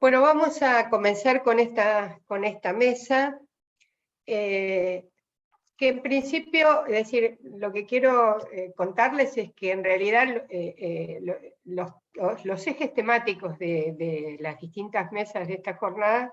Bueno, vamos a comenzar con esta mesa, que en principio, es decir, lo que quiero contarles es que en realidad los ejes temáticos de las distintas mesas de esta jornada,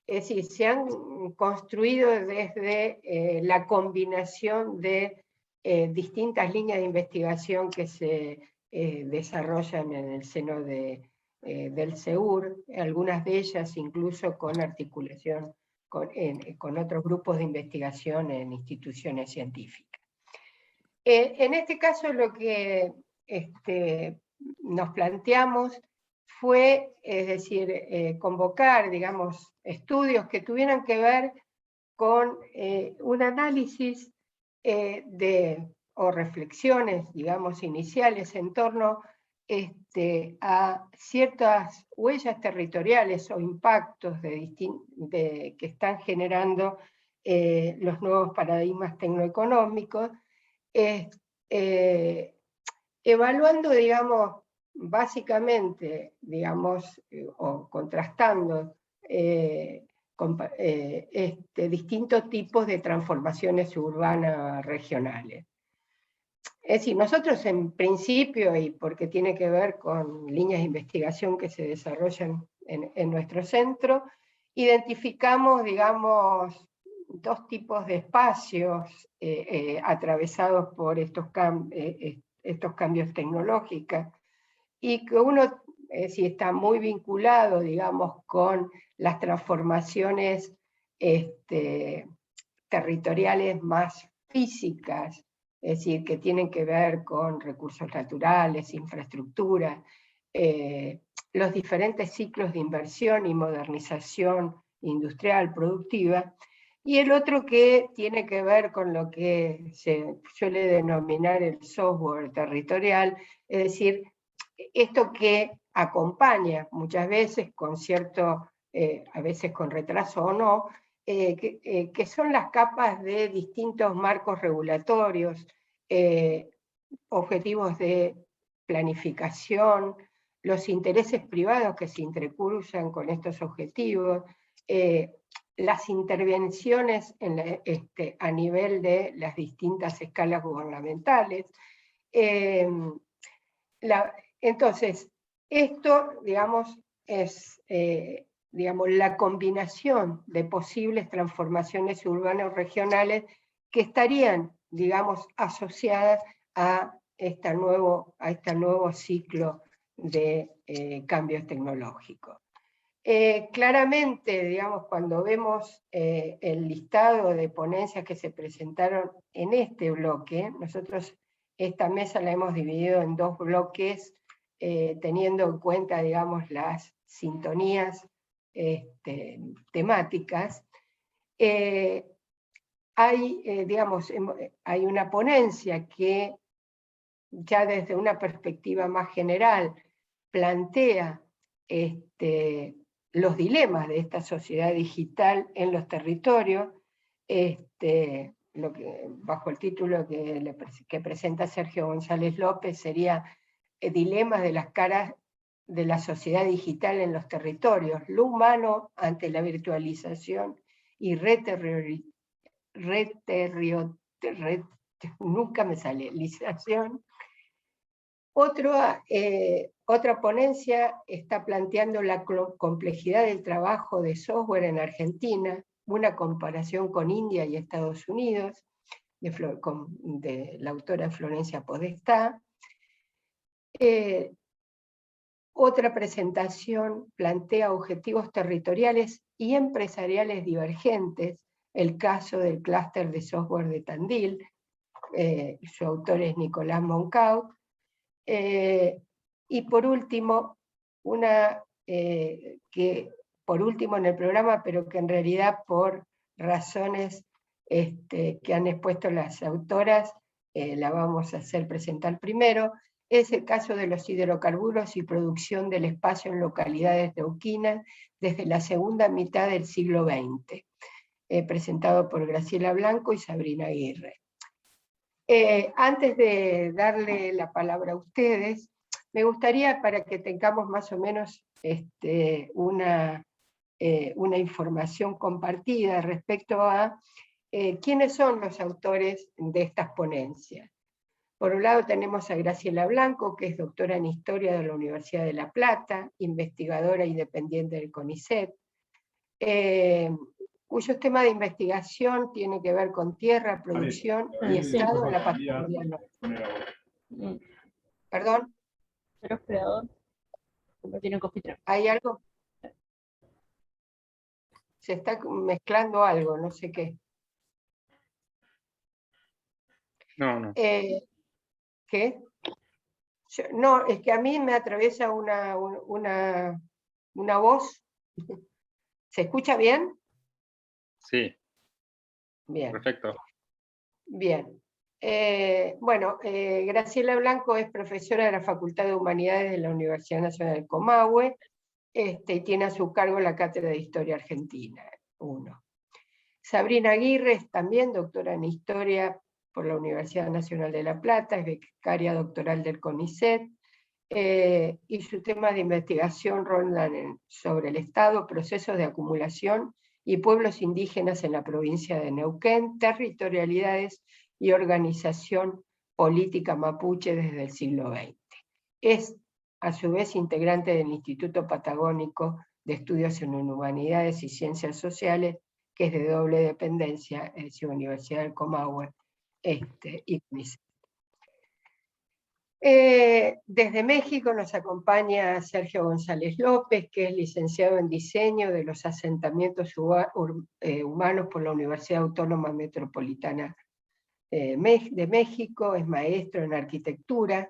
es decir, se han construido desde la combinación de distintas líneas de investigación que se desarrollan en el seno del SEUR, algunas de ellas incluso con articulación con otros grupos de investigación en instituciones científicas. En este caso lo que nos planteamos fue, es decir, convocar, digamos, estudios que tuvieran que ver con un análisis o reflexiones, digamos, iniciales en torno a ciertas huellas territoriales o impactos que están generando los nuevos paradigmas tecnoeconómicos, evaluando, digamos, básicamente, digamos, o contrastando distintos tipos de transformaciones urbanas regionales. Es decir, nosotros en principio, y porque tiene que ver con líneas de investigación que se desarrollan en nuestro centro, identificamos, digamos, dos tipos de espacios atravesados por estos cambios tecnológicos, y que uno sí está muy vinculado, digamos, con las transformaciones territoriales más físicas, es decir, que tienen que ver con recursos naturales, infraestructura, los diferentes ciclos de inversión y modernización industrial, productiva, y el otro que tiene que ver con lo que se suele denominar el software territorial, es decir, esto que acompaña muchas veces con cierto, a veces con retraso o no, que son las capas de distintos marcos regulatorios, objetivos de planificación, los intereses privados que se intercruzan con estos objetivos, las intervenciones a nivel de las distintas escalas gubernamentales. Entonces, esto, digamos, es digamos, la combinación de posibles transformaciones urbanas o regionales que estarían, digamos, asociadas a este nuevo ciclo de cambios tecnológicos. Claramente, digamos, cuando vemos el listado de ponencias que se presentaron en este bloque, nosotros esta mesa la hemos dividido en dos bloques, teniendo en cuenta, digamos, las sintonías temáticas. Hay una ponencia que ya desde una perspectiva más general plantea los dilemas de esta sociedad digital en los territorios, bajo el título que presenta Sergio González López sería Dilemas de las caras de la sociedad digital en los territorios, lo humano ante la virtualización y nunca me sale, lización. Otra ponencia está planteando la complejidad del trabajo de software en Argentina, una comparación con India y Estados Unidos, de la autora Florencia Podestá. Otra presentación plantea objetivos territoriales y empresariales divergentes, el caso del clúster de software de Tandil, su autor es Nicolás Moncaut. Y por último, por último en el programa, pero que en realidad por razones que han expuesto las autoras, la vamos a hacer presentar primero, es el caso de los hidrocarburos y producción del espacio en localidades neuquinas desde la segunda mitad del siglo XX, presentado por Graciela Blanco y Sabrina Aguirre. Antes de darle la palabra a ustedes, Me gustaría, para que tengamos más o menos una información compartida respecto a quiénes son los autores de estas ponencias. Por un lado tenemos a Graciela Blanco, que es doctora en Historia de la Universidad de La Plata, investigadora independiente del CONICET, cuyos temas de investigación tienen que ver con tierra, producción y Estado en la Patagonia Norte. ¿Perdón? ¿Hay algo? Se está mezclando algo, no sé qué. No. ¿Qué? No, es que a mí me atraviesa una voz. ¿Se escucha bien? Sí. Bien. Perfecto. Bien. Graciela Blanco es profesora de la Facultad de Humanidades de la Universidad Nacional del Comahue, y tiene a su cargo la Cátedra de Historia Argentina 1. Sabrina Aguirre es también doctora en Historia por la Universidad Nacional de La Plata, es becaria doctoral del CONICET, y sus temas de investigación rondan sobre el Estado, procesos de acumulación y pueblos indígenas en la provincia de Neuquén, territorialidades y organización política mapuche desde el siglo XX. Es, a su vez, integrante del Instituto Patagónico de Estudios en Humanidades y Ciencias Sociales, que es de doble dependencia, es decir, Universidad del Comahue y CONICET. Desde México nos acompaña Sergio González López, que es licenciado en Diseño de los Asentamientos Humanos por la Universidad Autónoma Metropolitana de México, es maestro en Arquitectura,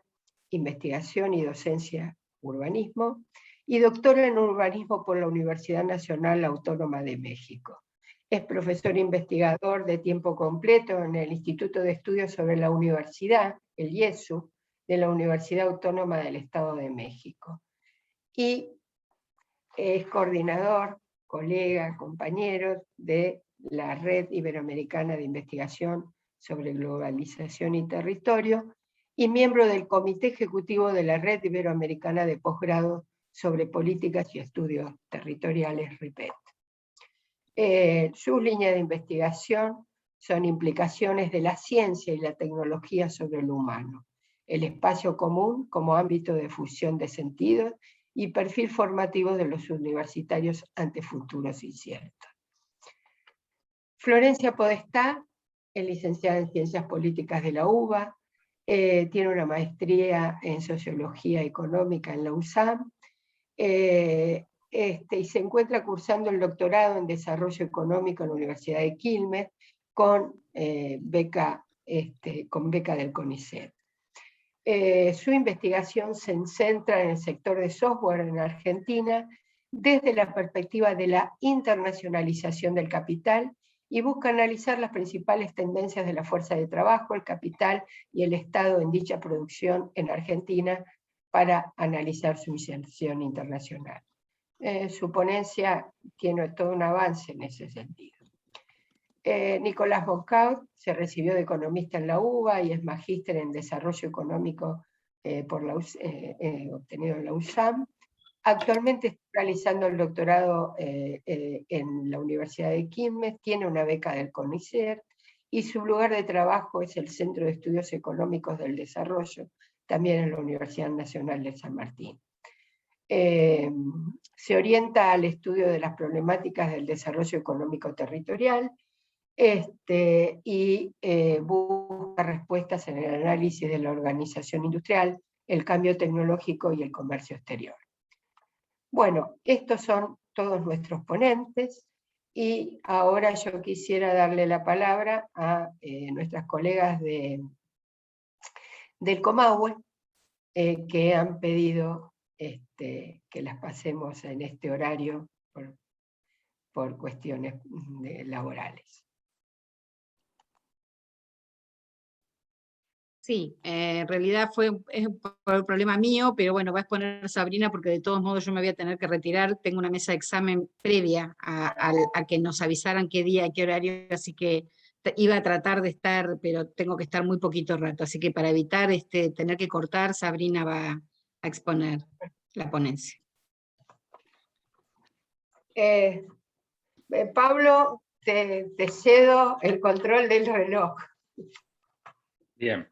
Investigación y Docencia Urbanismo, y doctor en Urbanismo por la Universidad Nacional Autónoma de México. Es profesor investigador de tiempo completo en el Instituto de Estudios sobre la Universidad, el IESU, de la Universidad Autónoma del Estado de México. Y es coordinador, colega, compañero de la Red Iberoamericana de Investigación sobre Globalización y Territorio, y miembro del Comité Ejecutivo de la Red Iberoamericana de Posgrado sobre Políticas y Estudios Territoriales, RIPET. Sus líneas de investigación son implicaciones de la ciencia y la tecnología sobre lo humano, el espacio común como ámbito de fusión de sentidos y perfil formativo de los universitarios ante futuros inciertos. Florencia Podestá es licenciada en Ciencias Políticas de la UBA, tiene una maestría en Sociología Económica en la USAM, y se encuentra cursando el doctorado en Desarrollo Económico en la Universidad de Quilmes con beca del CONICET. Su investigación se centra en el sector de software en Argentina desde la perspectiva de la internacionalización del capital y busca analizar las principales tendencias de la fuerza de trabajo, el capital y el Estado en dicha producción en Argentina para analizar su inserción internacional. Su ponencia tiene todo un avance en ese sentido. Nicolás Boncaut se recibió de economista en la UBA y es magíster en Desarrollo Económico obtenido en la USAM. Actualmente está realizando el doctorado en la Universidad de Quilmes, tiene una beca del CONICET y su lugar de trabajo es el Centro de Estudios Económicos del Desarrollo, también en la Universidad Nacional de San Martín. Se orienta al estudio de las problemáticas del desarrollo económico territorial y busca respuestas en el análisis de la organización industrial, el cambio tecnológico y el comercio exterior. Bueno, estos son todos nuestros ponentes y ahora yo quisiera darle la palabra a nuestras colegas del Comahue que han pedido que las pasemos en este horario por cuestiones laborales. Sí, en realidad es por el problema mío, pero bueno, va a exponer Sabrina porque de todos modos yo me voy a tener que retirar. Tengo una mesa de examen previa a que nos avisaran qué día y qué horario, así que iba a tratar de estar, pero tengo que estar muy poquito rato. Así que para evitar tener que cortar, Sabrina va a exponer la ponencia. Pablo, te cedo el control del reloj. Bien.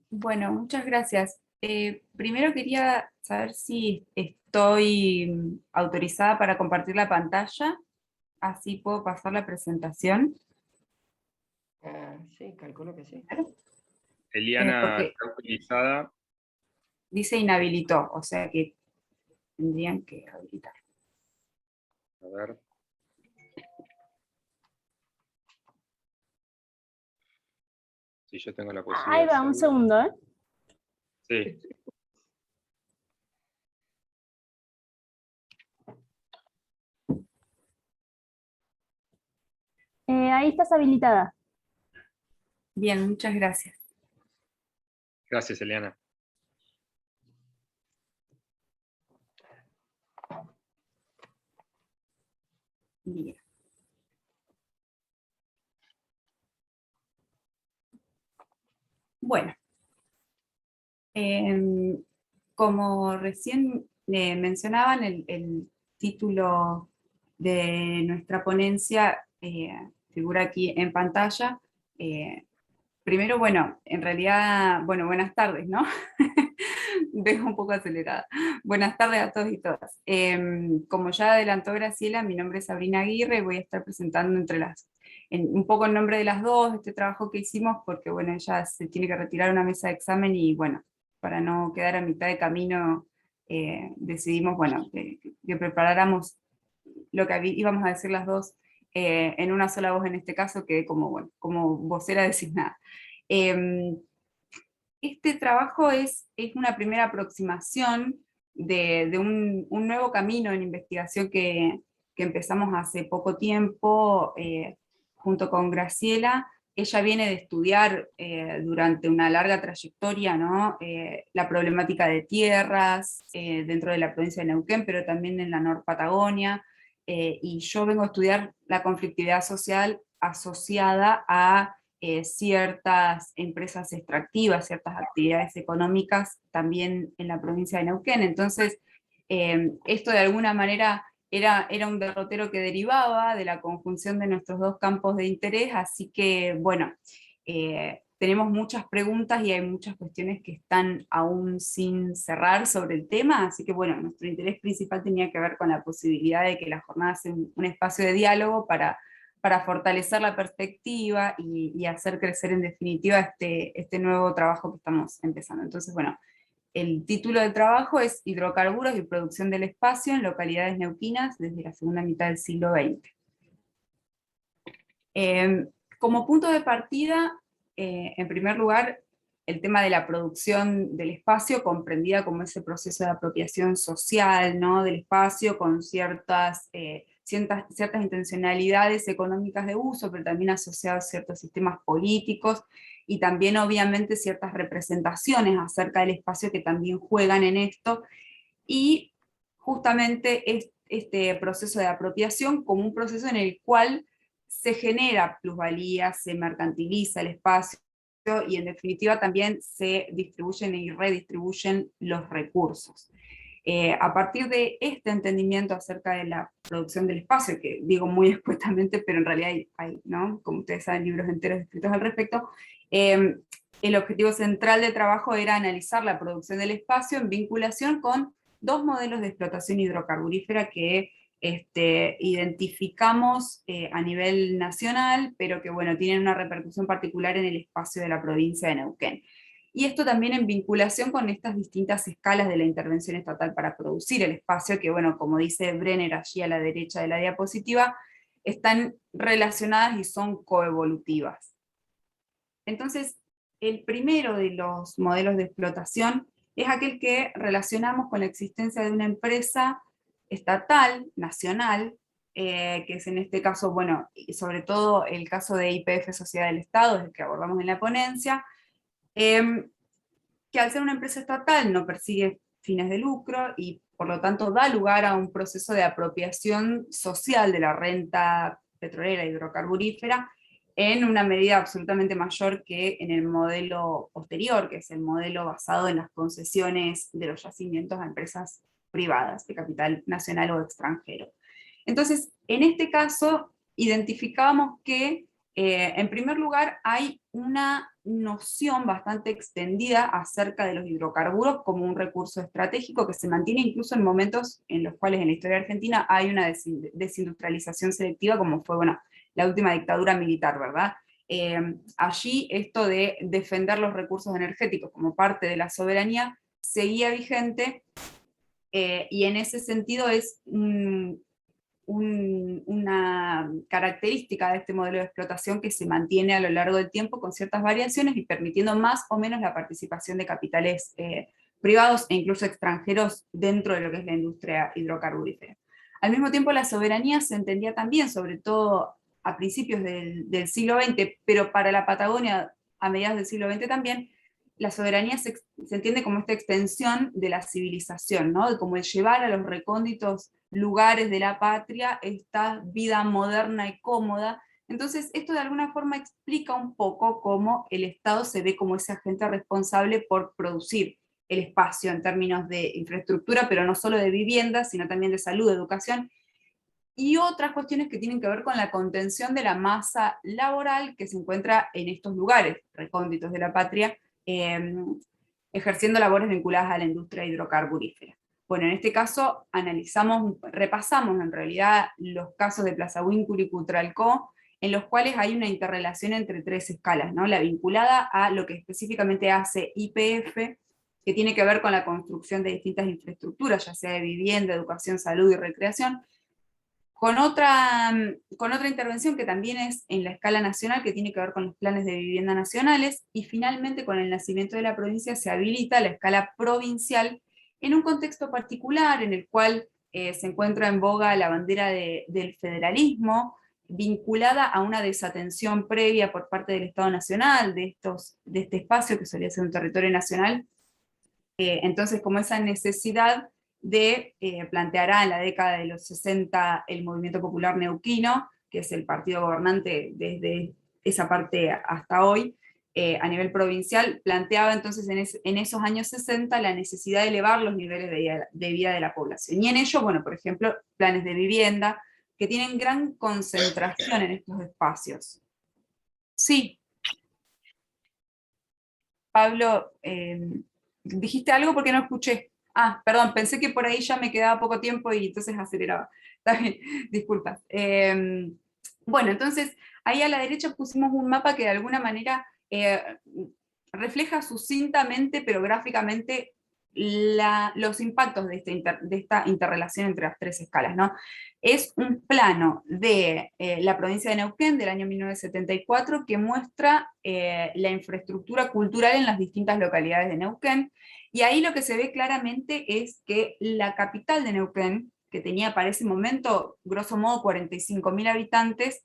Bueno, muchas gracias. Primero quería saber si estoy autorizada para compartir la pantalla, así puedo pasar la presentación. Sí, calculo que sí. Eliana porque está autorizada. dice inhabilitó, o sea que tendrían que habilitar. A ver. Si yo tengo la posibilidad. Ahí va, un segundo, ¿eh? Sí. Ahí estás habilitada. Bien, muchas gracias. Gracias, Eliana. Bien. Bueno, como recién mencionaban, el título de nuestra ponencia figura aquí en pantalla. Primero, bueno, en realidad, bueno, buenas tardes, ¿no? Dejo un poco acelerada. Buenas tardes a todos y todas. Como ya adelantó Graciela, mi nombre es Sabrina Aguirre y voy a estar presentando un poco en nombre de las dos este trabajo que hicimos, porque bueno, ella se tiene que retirar a una mesa de examen y bueno, para no quedar a mitad de camino, decidimos, bueno, que preparáramos lo que íbamos a decir las dos en una sola voz en este caso, que como, bueno, como vocera designada. Este trabajo es una primera aproximación de un nuevo camino en investigación que empezamos hace poco tiempo junto con Graciela. Ella viene de estudiar durante una larga trayectoria, ¿no? La problemática de tierras dentro de la provincia de Neuquén, pero también en la Nor Patagonia, y yo vengo a estudiar la conflictividad social asociada a ciertas empresas extractivas, ciertas actividades económicas también en la provincia de Neuquén. Entonces, esto de alguna manera era un derrotero que derivaba de la conjunción de nuestros dos campos de interés, así que, bueno, tenemos muchas preguntas y hay muchas cuestiones que están aún sin cerrar sobre el tema, así que, bueno, nuestro interés principal tenía que ver con la posibilidad de que la jornada sea un espacio de diálogo para fortalecer la perspectiva y hacer crecer en definitiva este nuevo trabajo que estamos empezando. Entonces, bueno, el título del trabajo es Hidrocarburos y producción del espacio en localidades neuquinas desde la segunda mitad del siglo XX. Como punto de partida, en primer lugar, el tema de la producción del espacio, comprendida como ese proceso de apropiación social, ¿no? Del espacio con ciertas intencionalidades económicas de uso, pero también asociadas a ciertos sistemas políticos, y también obviamente ciertas representaciones acerca del espacio que también juegan en esto, y justamente este proceso de apropiación como un proceso en el cual se genera plusvalía, se mercantiliza el espacio, y en definitiva también se distribuyen y redistribuyen los recursos. A partir de este entendimiento acerca de la producción del espacio, que digo muy expuestamente, pero en realidad hay, ¿no? Como ustedes saben, libros enteros escritos al respecto, el objetivo central de trabajo era analizar la producción del espacio en vinculación con dos modelos de explotación hidrocarburífera que identificamos a nivel nacional, pero que bueno, tienen una repercusión particular en el espacio de la provincia de Neuquén. Y esto también en vinculación con estas distintas escalas de la intervención estatal para producir el espacio, que bueno, como dice Brenner allí a la derecha de la diapositiva, están relacionadas y son coevolutivas. Entonces, el primero de los modelos de explotación es aquel que relacionamos con la existencia de una empresa estatal, nacional, que es en este caso, bueno, sobre todo el caso de YPF Sociedad del Estado, el que abordamos en la ponencia, que al ser una empresa estatal no persigue fines de lucro y por lo tanto da lugar a un proceso de apropiación social de la renta petrolera hidrocarburífera, en una medida absolutamente mayor que en el modelo posterior, que es el modelo basado en las concesiones de los yacimientos a empresas privadas de capital nacional o extranjero. Entonces, en este caso, identificamos que, en primer lugar, hay una noción bastante extendida acerca de los hidrocarburos como un recurso estratégico que se mantiene incluso en momentos en los cuales en la historia argentina hay una desindustrialización selectiva, como fue, bueno, la última dictadura militar, ¿verdad? Allí esto de defender los recursos energéticos como parte de la soberanía seguía vigente, y en ese sentido es una característica de este modelo de explotación que se mantiene a lo largo del tiempo con ciertas variaciones y permitiendo más o menos la participación de capitales privados e incluso extranjeros dentro de lo que es la industria hidrocarburífera. Al mismo tiempo, la soberanía se entendía también, sobre todo a principios del siglo XX, pero para la Patagonia a mediados del siglo XX también, la soberanía se entiende como esta extensión de la civilización, ¿no? Como el llevar a los recónditos lugares de la patria esta vida moderna y cómoda. Entonces, esto de alguna forma explica un poco cómo el Estado se ve como ese agente responsable por producir el espacio en términos de infraestructura, pero no solo de vivienda, sino también de salud, educación, y otras cuestiones que tienen que ver con la contención de la masa laboral que se encuentra en estos lugares recónditos de la patria, ejerciendo labores vinculadas a la industria hidrocarburífera. Bueno, en este caso repasamos en realidad los casos de Plaza Huíncul y Cutralcó, en los cuales hay una interrelación entre tres escalas, ¿no? La vinculada a lo que específicamente hace YPF, que tiene que ver con la construcción de distintas infraestructuras, ya sea de vivienda, educación, salud y recreación, con otra intervención que también es en la escala nacional, que tiene que ver con los planes de vivienda nacionales, y finalmente con el nacimiento de la provincia se habilita la escala provincial en un contexto particular en el cual se encuentra en boga la bandera del federalismo, vinculada a una desatención previa por parte del Estado Nacional de este espacio que solía ser un territorio nacional. Entonces, como esa necesidad planteará en la década de los 60 el Movimiento Popular Neuquino, que es el partido gobernante desde esa parte hasta hoy, a nivel provincial, planteaba entonces en esos años 60 la necesidad de elevar los niveles de vida de la población. Y en ello, bueno, por ejemplo, planes de vivienda, que tienen gran concentración en estos espacios. Sí. Pablo, dijiste algo porque no escuché. Ah, perdón, pensé que por ahí ya me quedaba poco tiempo y entonces aceleraba. Está bien, disculpas. Bueno, entonces ahí a la derecha pusimos un mapa que de alguna manera refleja sucintamente, pero gráficamente, los impactos de esta interrelación entre las tres escalas, ¿no? Es un plano de la provincia de Neuquén del año 1974 que muestra la infraestructura cultural en las distintas localidades de Neuquén, y ahí lo que se ve claramente es que la capital de Neuquén, que tenía para ese momento grosso modo 45.000 habitantes,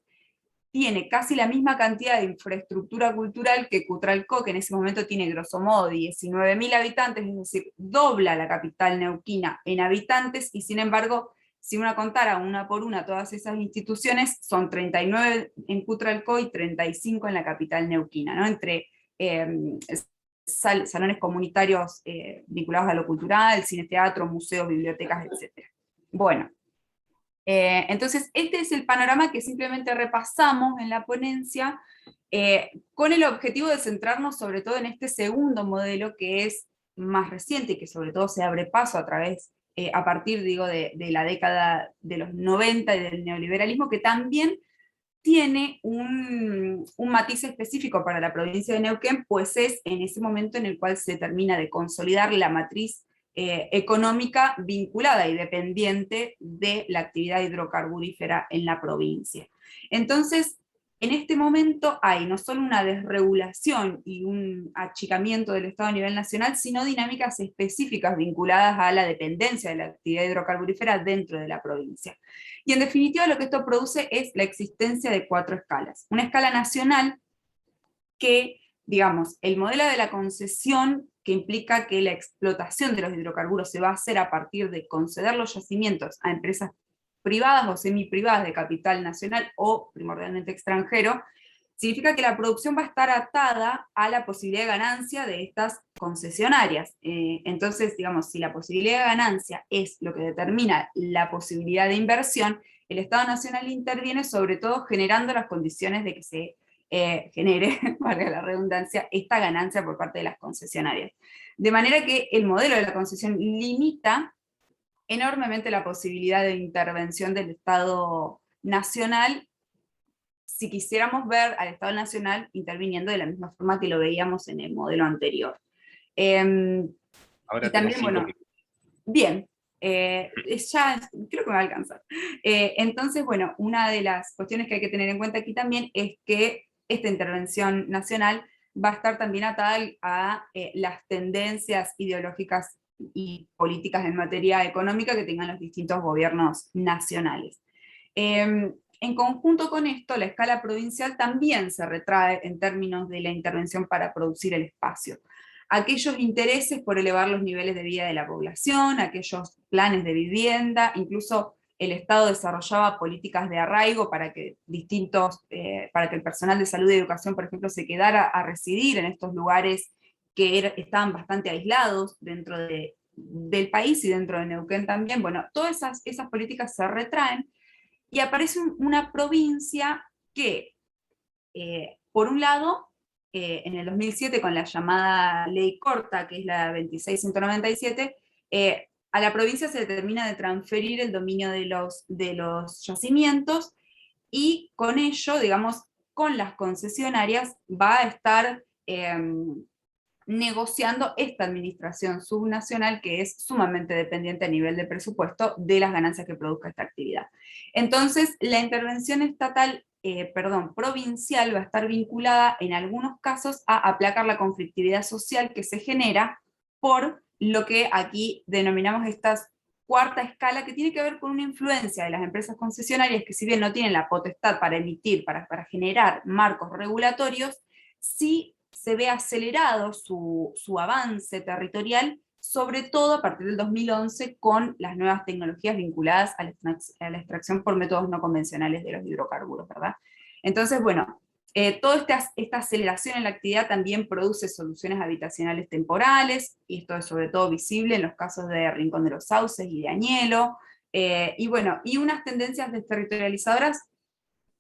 tiene casi la misma cantidad de infraestructura cultural que Cutralcó, que en ese momento tiene grosso modo 19.000 habitantes, es decir, dobla la capital neuquina en habitantes, y sin embargo, si uno contara una por una todas esas instituciones, son 39 en Cutralcó y 35 en la capital neuquina, ¿no? Entre salones comunitarios vinculados a lo cultural, cine, teatro, museos, bibliotecas, etc. Bueno, entonces este es el panorama que simplemente repasamos en la ponencia, con el objetivo de centrarnos sobre todo en este segundo modelo, que es más reciente y que sobre todo se abre paso a partir, digo, de la década de los 90 y del neoliberalismo, que también tiene un matiz específico para la provincia de Neuquén, pues es en ese momento en el cual se termina de consolidar la matriz económica vinculada y dependiente de la actividad hidrocarburífera en la provincia. Entonces, en este momento hay no solo una desregulación y un achicamiento del Estado a nivel nacional, sino dinámicas específicas vinculadas a la dependencia de la actividad hidrocarburífera dentro de la provincia. Y en definitiva lo que esto produce es la existencia de 4 escalas. Una escala nacional que, digamos, el modelo de la concesión, que implica que la explotación de los hidrocarburos se va a hacer a partir de conceder los yacimientos a empresas privadas o semiprivadas de capital nacional o primordialmente extranjero, significa que la producción va a estar atada a la posibilidad de ganancia de estas concesionarias. Entonces, digamos, si la posibilidad de ganancia es lo que determina la posibilidad de inversión, el Estado Nacional interviene sobre todo generando las condiciones de que se genere, valga la redundancia, esta ganancia por parte de las concesionarias. De manera que el modelo de la concesión limita enormemente la posibilidad de intervención del Estado Nacional si quisiéramos ver al Estado Nacional interviniendo de la misma forma que lo veíamos en el modelo anterior. Ahora y también, bueno, bien, ya creo que me va a alcanzar. Entonces, bueno, una de las cuestiones que hay que tener en cuenta aquí también es que esta intervención nacional va a estar también atada a las tendencias ideológicas y políticas en materia económica que tengan los distintos gobiernos nacionales. En conjunto con esto, la escala provincial también se retrae en términos de la intervención para producir el espacio. Aquellos intereses por elevar los niveles de vida de la población, aquellos planes de vivienda, incluso el Estado desarrollaba políticas de arraigo para que para que el personal de salud y educación, por ejemplo, se quedara a residir en estos lugares que estaban bastante aislados dentro del país y dentro de Neuquén también. Bueno, todas esas políticas se retraen, y aparece una provincia que, por un lado, en el 2007, con la llamada Ley Corta, que es la 26197, a la provincia se determina de transferir el dominio de los yacimientos, y con ello, digamos, con las concesionarias, va a estar negociando esta administración subnacional, que es sumamente dependiente a nivel de presupuesto de las ganancias que produzca esta actividad. Entonces, la intervención provincial va a estar vinculada en algunos casos a aplacar la conflictividad social que se genera por lo que aquí denominamos esta cuarta escala, que tiene que ver con una influencia de las empresas concesionarias que, si bien no tienen la potestad para emitir, para generar marcos regulatorios, sí se ve acelerado su avance territorial, sobre todo a partir del 2011, con las nuevas tecnologías vinculadas a la extracción por métodos no convencionales de los hidrocarburos, ¿verdad? Entonces, bueno, toda esta aceleración en la actividad también produce soluciones habitacionales temporales, y esto es sobre todo visible en los casos de Rincón de los Sauces y de Añelo, y bueno, y unas tendencias desterritorializadoras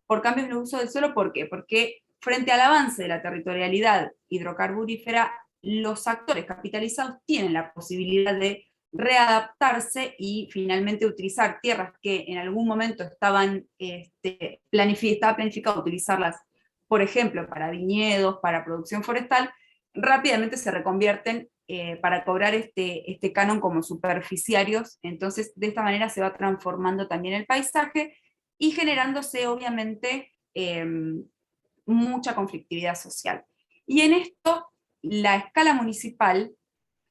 por cambios en el uso del suelo. ¿Por qué? Porque frente al avance de la territorialidad hidrocarburífera, los actores capitalizados tienen la posibilidad de readaptarse y finalmente utilizar tierras que en algún momento estaba planificado utilizarlas, por ejemplo, para viñedos, para producción forestal, rápidamente se reconvierten para cobrar este canon como superficiarios. Entonces, de esta manera se va transformando también el paisaje y generándose, obviamente, mucha conflictividad social. Y en esto, la escala municipal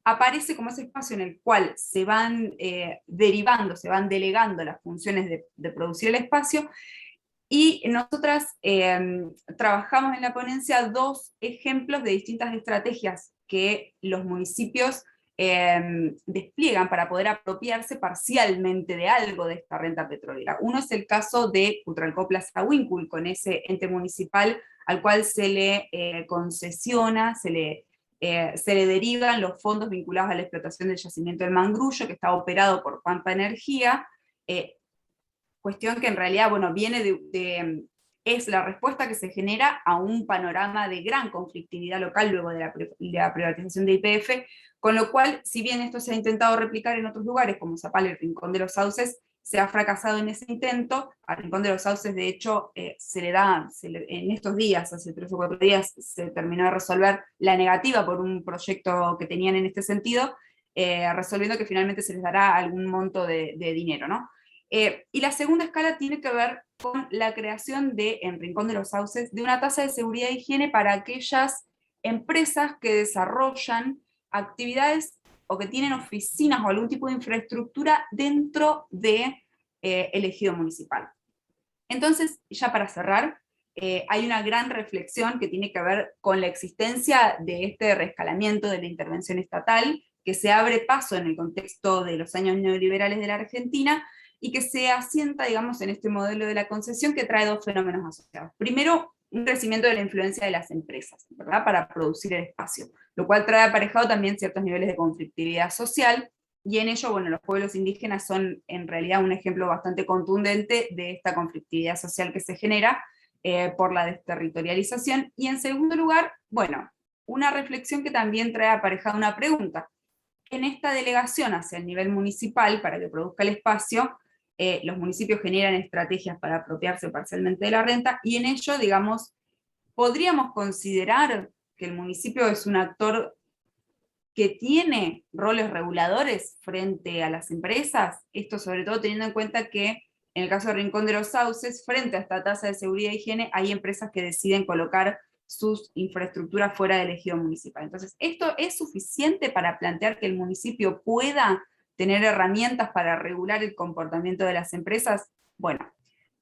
aparece como ese espacio en el cual se van derivando, se van delegando las funciones de producir el espacio, y nosotras trabajamos en la ponencia dos ejemplos de distintas estrategias que los municipios despliegan para poder apropiarse parcialmente de algo de esta renta petrolera. Uno es el caso de Utralcó Plaza Huincul, con ese ente municipal al cual se le concesiona, se le derivan los fondos vinculados a la explotación del yacimiento del Mangrullo, que está operado por Pampa Energía, cuestión que en realidad, bueno, viene es la respuesta que se genera a un panorama de gran conflictividad local luego de la privatización de YPF, con lo cual, si bien esto se ha intentado replicar en otros lugares, como Zapal y el Rincón de los Sauces, se ha fracasado en ese intento. Al Rincón de los Sauces, de hecho, en estos días, hace 3 o 4 días, se terminó de resolver la negativa por un proyecto que tenían en este sentido, resolviendo que finalmente se les dará algún monto de dinero, ¿no? Y la segunda escala tiene que ver con la creación en Rincón de los Sauces de una tasa de seguridad e higiene para aquellas empresas que desarrollan actividades o que tienen oficinas o algún tipo de infraestructura dentro del ejido municipal. Entonces, ya para cerrar, hay una gran reflexión que tiene que ver con la existencia de este reescalamiento de la intervención estatal, que se abre paso en el contexto de los años neoliberales de la Argentina, y que se asienta, digamos, en este modelo de la concesión, que trae dos fenómenos asociados. Primero, un crecimiento de la influencia de las empresas, ¿verdad? Para producir el espacio, lo cual trae aparejado también ciertos niveles de conflictividad social, y en ello, bueno, los pueblos indígenas son en realidad un ejemplo bastante contundente de esta conflictividad social que se genera por la desterritorialización. Y en segundo lugar, bueno, una reflexión que también trae aparejada una pregunta. En esta delegación hacia el nivel municipal, para que produzca el espacio, los municipios generan estrategias para apropiarse parcialmente de la renta, y en ello, digamos, podríamos considerar que el municipio es un actor que tiene roles reguladores frente a las empresas, esto sobre todo teniendo en cuenta que en el caso de Rincón de los Sauces, frente a esta tasa de seguridad e higiene, hay empresas que deciden colocar sus infraestructuras fuera del ejido municipal. Entonces, ¿esto es suficiente para plantear que el municipio pueda tener herramientas para regular el comportamiento de las empresas? Bueno,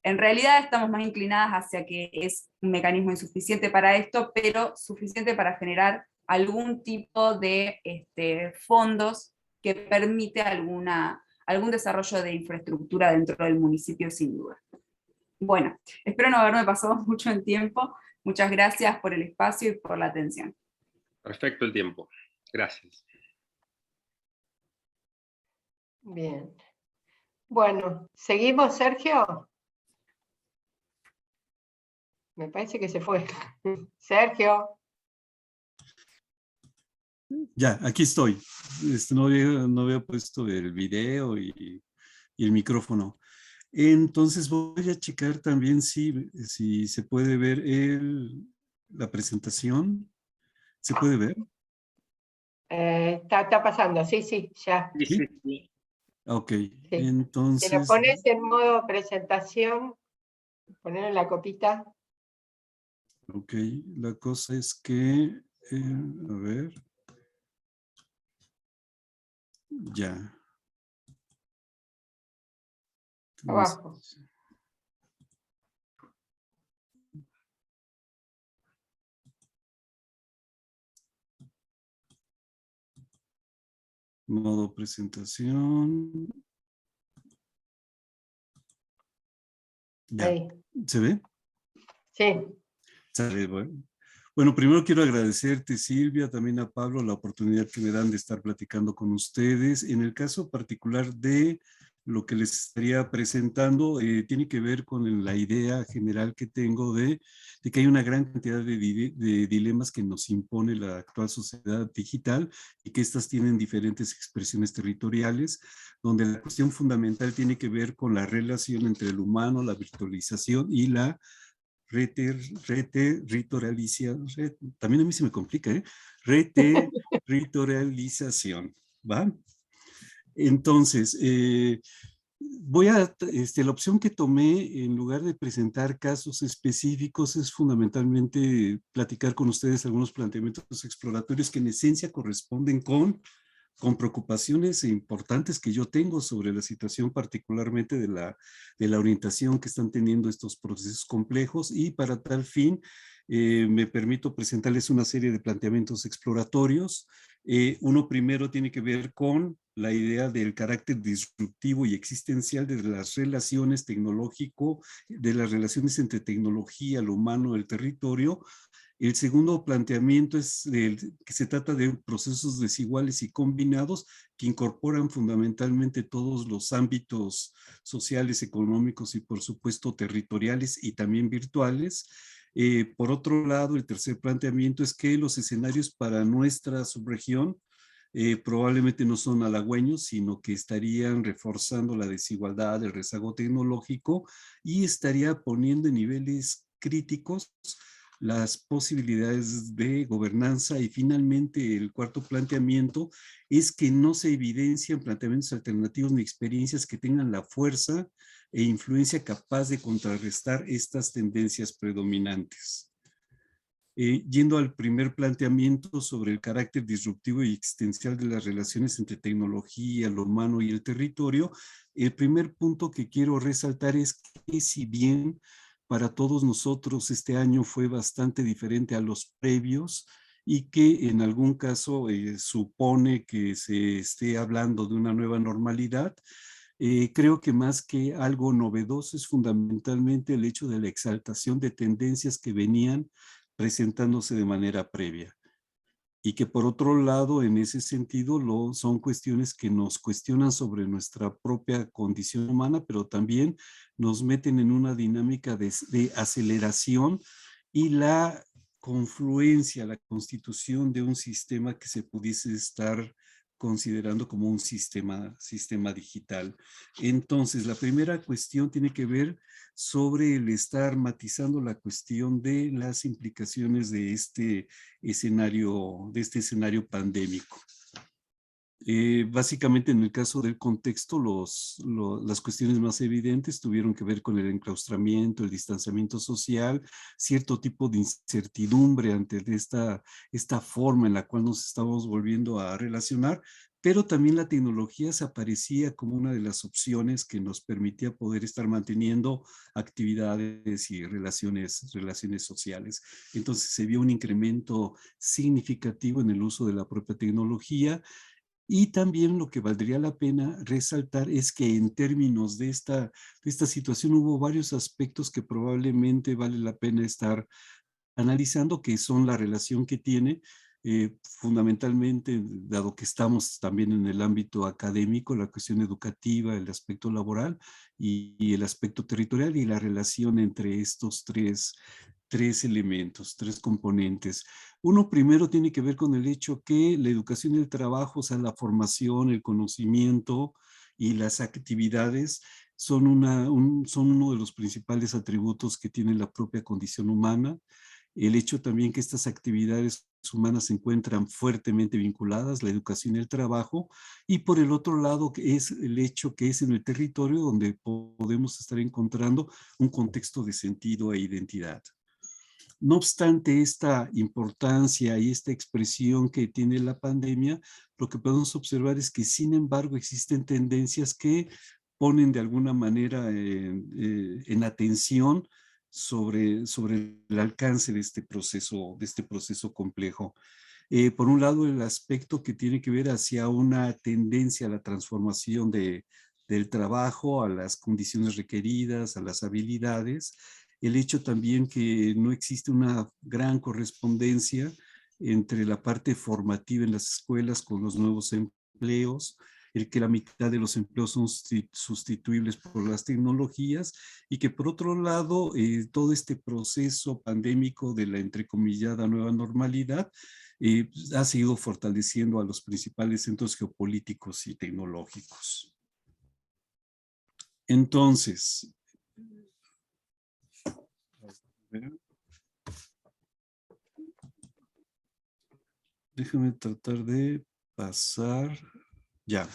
en realidad estamos más inclinadas hacia que es un mecanismo insuficiente para esto, pero suficiente para generar algún tipo de fondos que permite algún desarrollo de infraestructura dentro del municipio, sin duda. Bueno, espero no haberme pasado mucho en tiempo. Muchas gracias por el espacio y por la atención. Perfecto el tiempo. Gracias. Bien. Bueno, ¿seguimos, Sergio? Me parece que se fue. Sergio. Ya, aquí estoy. No había puesto el video y el micrófono. Entonces voy a checar también si se puede ver la presentación. ¿Se puede ver? Está pasando, sí, ya. Sí. Ok, Sí. entonces... Si lo pones en modo presentación, poner en la copita. Ok, la cosa es que... a ver... Ya. Abajo. Modo presentación. Ya. Ahí. ¿Se ve? Sí. Sale, bueno. Bueno, primero quiero agradecerte, Silvia, también a Pablo, la oportunidad que me dan de estar platicando con ustedes. En el caso particular de lo que les estaría presentando, tiene que ver con la idea general que tengo de que hay una gran cantidad de dilemas que nos impone la actual sociedad digital y que estas tienen diferentes expresiones territoriales, donde la cuestión fundamental tiene que ver con la relación entre el humano, la virtualización y la también a mí se me complica, reterritorialización, ¿va? Entonces, la opción que tomé en lugar de presentar casos específicos es fundamentalmente platicar con ustedes algunos planteamientos exploratorios que en esencia corresponden con preocupaciones importantes que yo tengo sobre la situación particularmente de la orientación que están teniendo estos procesos complejos, y para tal fin me permito presentarles una serie de planteamientos exploratorios. Uno primero tiene que ver con la idea del carácter disruptivo y existencial de las relaciones de las relaciones entre tecnología, lo humano, el territorio. El segundo planteamiento es que se trata de procesos desiguales y combinados que incorporan fundamentalmente todos los ámbitos sociales, económicos y por supuesto territoriales y también virtuales. Por otro lado, el tercer planteamiento es que los escenarios para nuestra subregión probablemente no son halagüeños, sino que estarían reforzando la desigualdad, el rezago tecnológico, y estaría poniendo en niveles críticos las posibilidades de gobernanza. Y finalmente el cuarto planteamiento es que no se evidencian planteamientos alternativos ni experiencias que tengan la fuerza e influencia capaz de contrarrestar estas tendencias predominantes. Yendo al primer planteamiento sobre el carácter disruptivo y existencial de las relaciones entre tecnología, lo humano y el territorio, el primer punto que quiero resaltar es que si bien para todos nosotros este año fue bastante diferente a los previos y que en algún caso supone que se esté hablando de una nueva normalidad, Creo que más que algo novedoso es fundamentalmente el hecho de la exaltación de tendencias que venían presentándose de manera previa. Y que por otro lado, en ese sentido, son cuestiones que nos cuestionan sobre nuestra propia condición humana, pero también nos meten en una dinámica de aceleración y la confluencia, la constitución de un sistema que se pudiese estar considerando como un sistema digital. Entonces, la primera cuestión tiene que ver sobre el estar matizando la cuestión de las implicaciones de este escenario pandémico. Básicamente en el caso del contexto, las cuestiones más evidentes tuvieron que ver con el enclaustramiento, el distanciamiento social, cierto tipo de incertidumbre ante esta forma en la cual nos estamos volviendo a relacionar, pero también la tecnología se aparecía como una de las opciones que nos permitía poder estar manteniendo actividades y relaciones sociales. Entonces se vio un incremento significativo en el uso de la propia tecnología. Y también lo que valdría la pena resaltar es que en términos de esta situación hubo varios aspectos que probablemente vale la pena estar analizando, que son la relación que tiene fundamentalmente, dado que estamos también en el ámbito académico, la cuestión educativa, el aspecto laboral y el aspecto territorial y la relación entre estos tres elementos, tres componentes. Uno primero tiene que ver con el hecho que la educación y el trabajo, o sea, la formación, el conocimiento y las actividades son uno de los principales atributos que tiene la propia condición humana. El hecho también que estas actividades humanas se encuentran fuertemente vinculadas, la educación y el trabajo, y por el otro lado que es el hecho que es en el territorio donde podemos estar encontrando un contexto de sentido e identidad. No obstante esta importancia y esta expresión que tiene la pandemia, lo que podemos observar es que sin embargo existen tendencias que ponen de alguna manera en atención sobre el alcance de este proceso complejo. Por un lado, el aspecto que tiene que ver hacia una tendencia a la transformación del trabajo, a las condiciones requeridas, a las habilidades. El hecho también que no existe una gran correspondencia entre la parte formativa en las escuelas con los nuevos empleos, el que la mitad de los empleos son sustituibles por las tecnologías y que por otro lado todo este proceso pandémico de la entrecomillada nueva normalidad ha seguido fortaleciendo a los principales centros geopolíticos y tecnológicos. Entonces, déjame tratar de pasar. Ya.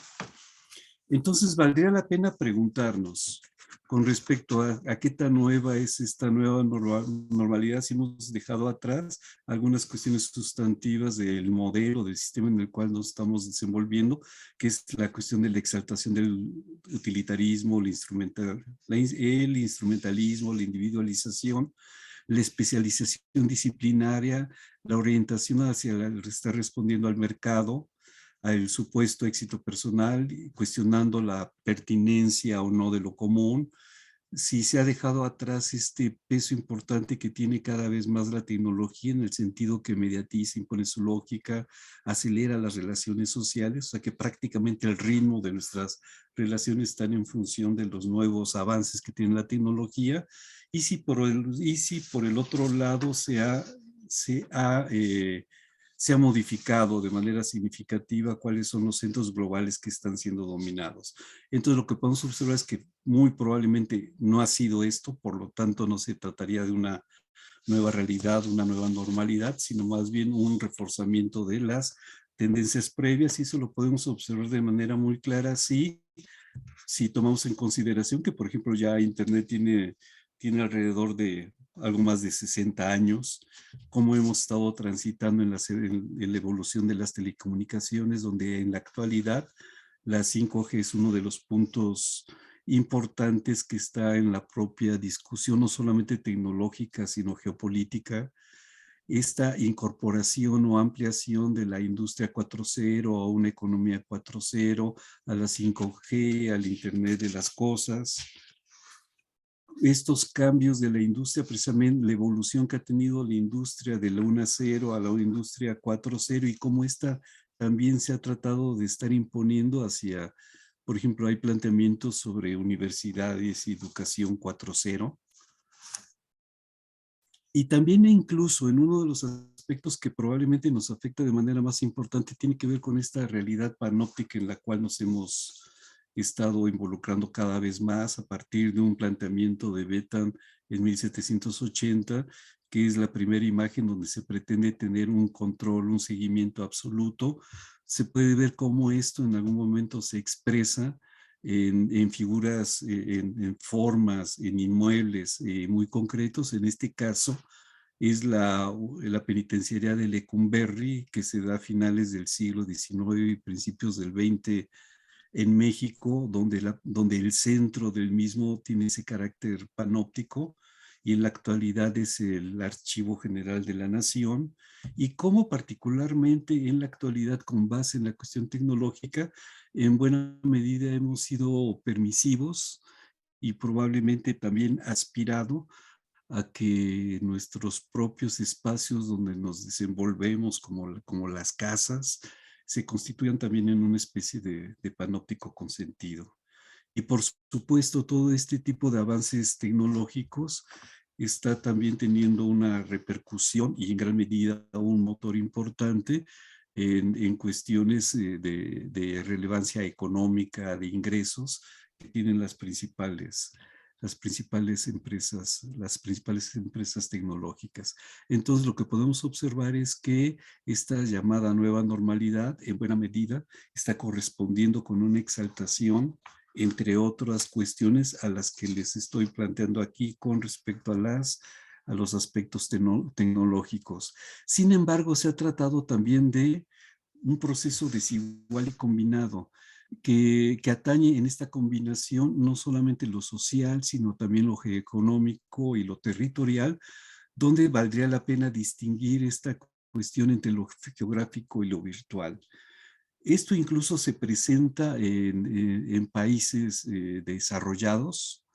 Entonces, valdría la pena preguntarnos con respecto a qué tan nueva es esta nueva normalidad, si hemos dejado atrás algunas cuestiones sustantivas del modelo, del sistema en el cual nos estamos desenvolviendo, que es la cuestión de la exaltación del utilitarismo, el instrumentalismo, la individualización, la especialización disciplinaria, la orientación hacia estar respondiendo al mercado, al supuesto éxito personal, cuestionando la pertinencia o no de lo común, si se ha dejado atrás este peso importante que tiene cada vez más la tecnología en el sentido que mediatiza, impone su lógica, acelera las relaciones sociales, o sea que prácticamente el ritmo de nuestras relaciones están en función de los nuevos avances que tiene la tecnología, y si por el otro lado se ha modificado de manera significativa cuáles son los centros globales que están siendo dominados. Entonces lo que podemos observar es que muy probablemente no ha sido esto, por lo tanto no se trataría de una nueva realidad, una nueva normalidad, sino más bien un reforzamiento de las tendencias previas, y eso lo podemos observar de manera muy clara si tomamos en consideración que, por ejemplo, ya Internet tiene alrededor de algo más de 60 años, cómo hemos estado transitando en la evolución de las telecomunicaciones, donde en la actualidad la 5G es uno de los puntos importantes que está en la propia discusión, no solamente tecnológica, sino geopolítica, esta incorporación o ampliación de la industria 4.0 a una economía 4.0, a la 5G, al Internet de las cosas. Estos cambios de la industria, precisamente la evolución que ha tenido la industria de la 1.0 a la industria 4.0 y cómo esta también se ha tratado de estar imponiendo hacia, por ejemplo, hay planteamientos sobre universidades y educación 4.0. Y también incluso en uno de los aspectos que probablemente nos afecta de manera más importante tiene que ver con esta realidad panóptica en la cual nos hemos estado involucrando cada vez más a partir de un planteamiento de Bethan en 1780, que es la primera imagen donde se pretende tener un control, un seguimiento absoluto. Se puede ver cómo esto en algún momento se expresa en figuras, en formas, en inmuebles muy concretos. En este caso es la penitenciaría de Lecumberri, que se da a finales del siglo XIX y principios del XX en México, donde el centro del mismo tiene ese carácter panóptico, y en la actualidad es el Archivo General de la Nación, y cómo particularmente en la actualidad, con base en la cuestión tecnológica, en buena medida hemos sido permisivos y probablemente también aspirado a que nuestros propios espacios donde nos desenvolvemos, como las casas, se constituyan también en una especie de panóptico consentido. Y por supuesto, todo este tipo de avances tecnológicos está también teniendo una repercusión y en gran medida un motor importante en cuestiones de relevancia económica, de ingresos que tienen las principales empresas tecnológicas. Entonces, lo que podemos observar es que esta llamada nueva normalidad, en buena medida, está correspondiendo con una exaltación, entre otras cuestiones a las que les estoy planteando aquí con respecto a los aspectos tecnológicos. Sin embargo, se ha tratado también de un proceso desigual y combinado, que atañe en esta combinación no solamente lo social, sino también lo geoeconómico y lo territorial, donde valdría la pena distinguir esta cuestión entre lo geográfico y lo virtual. Esto incluso se presenta en países desarrollados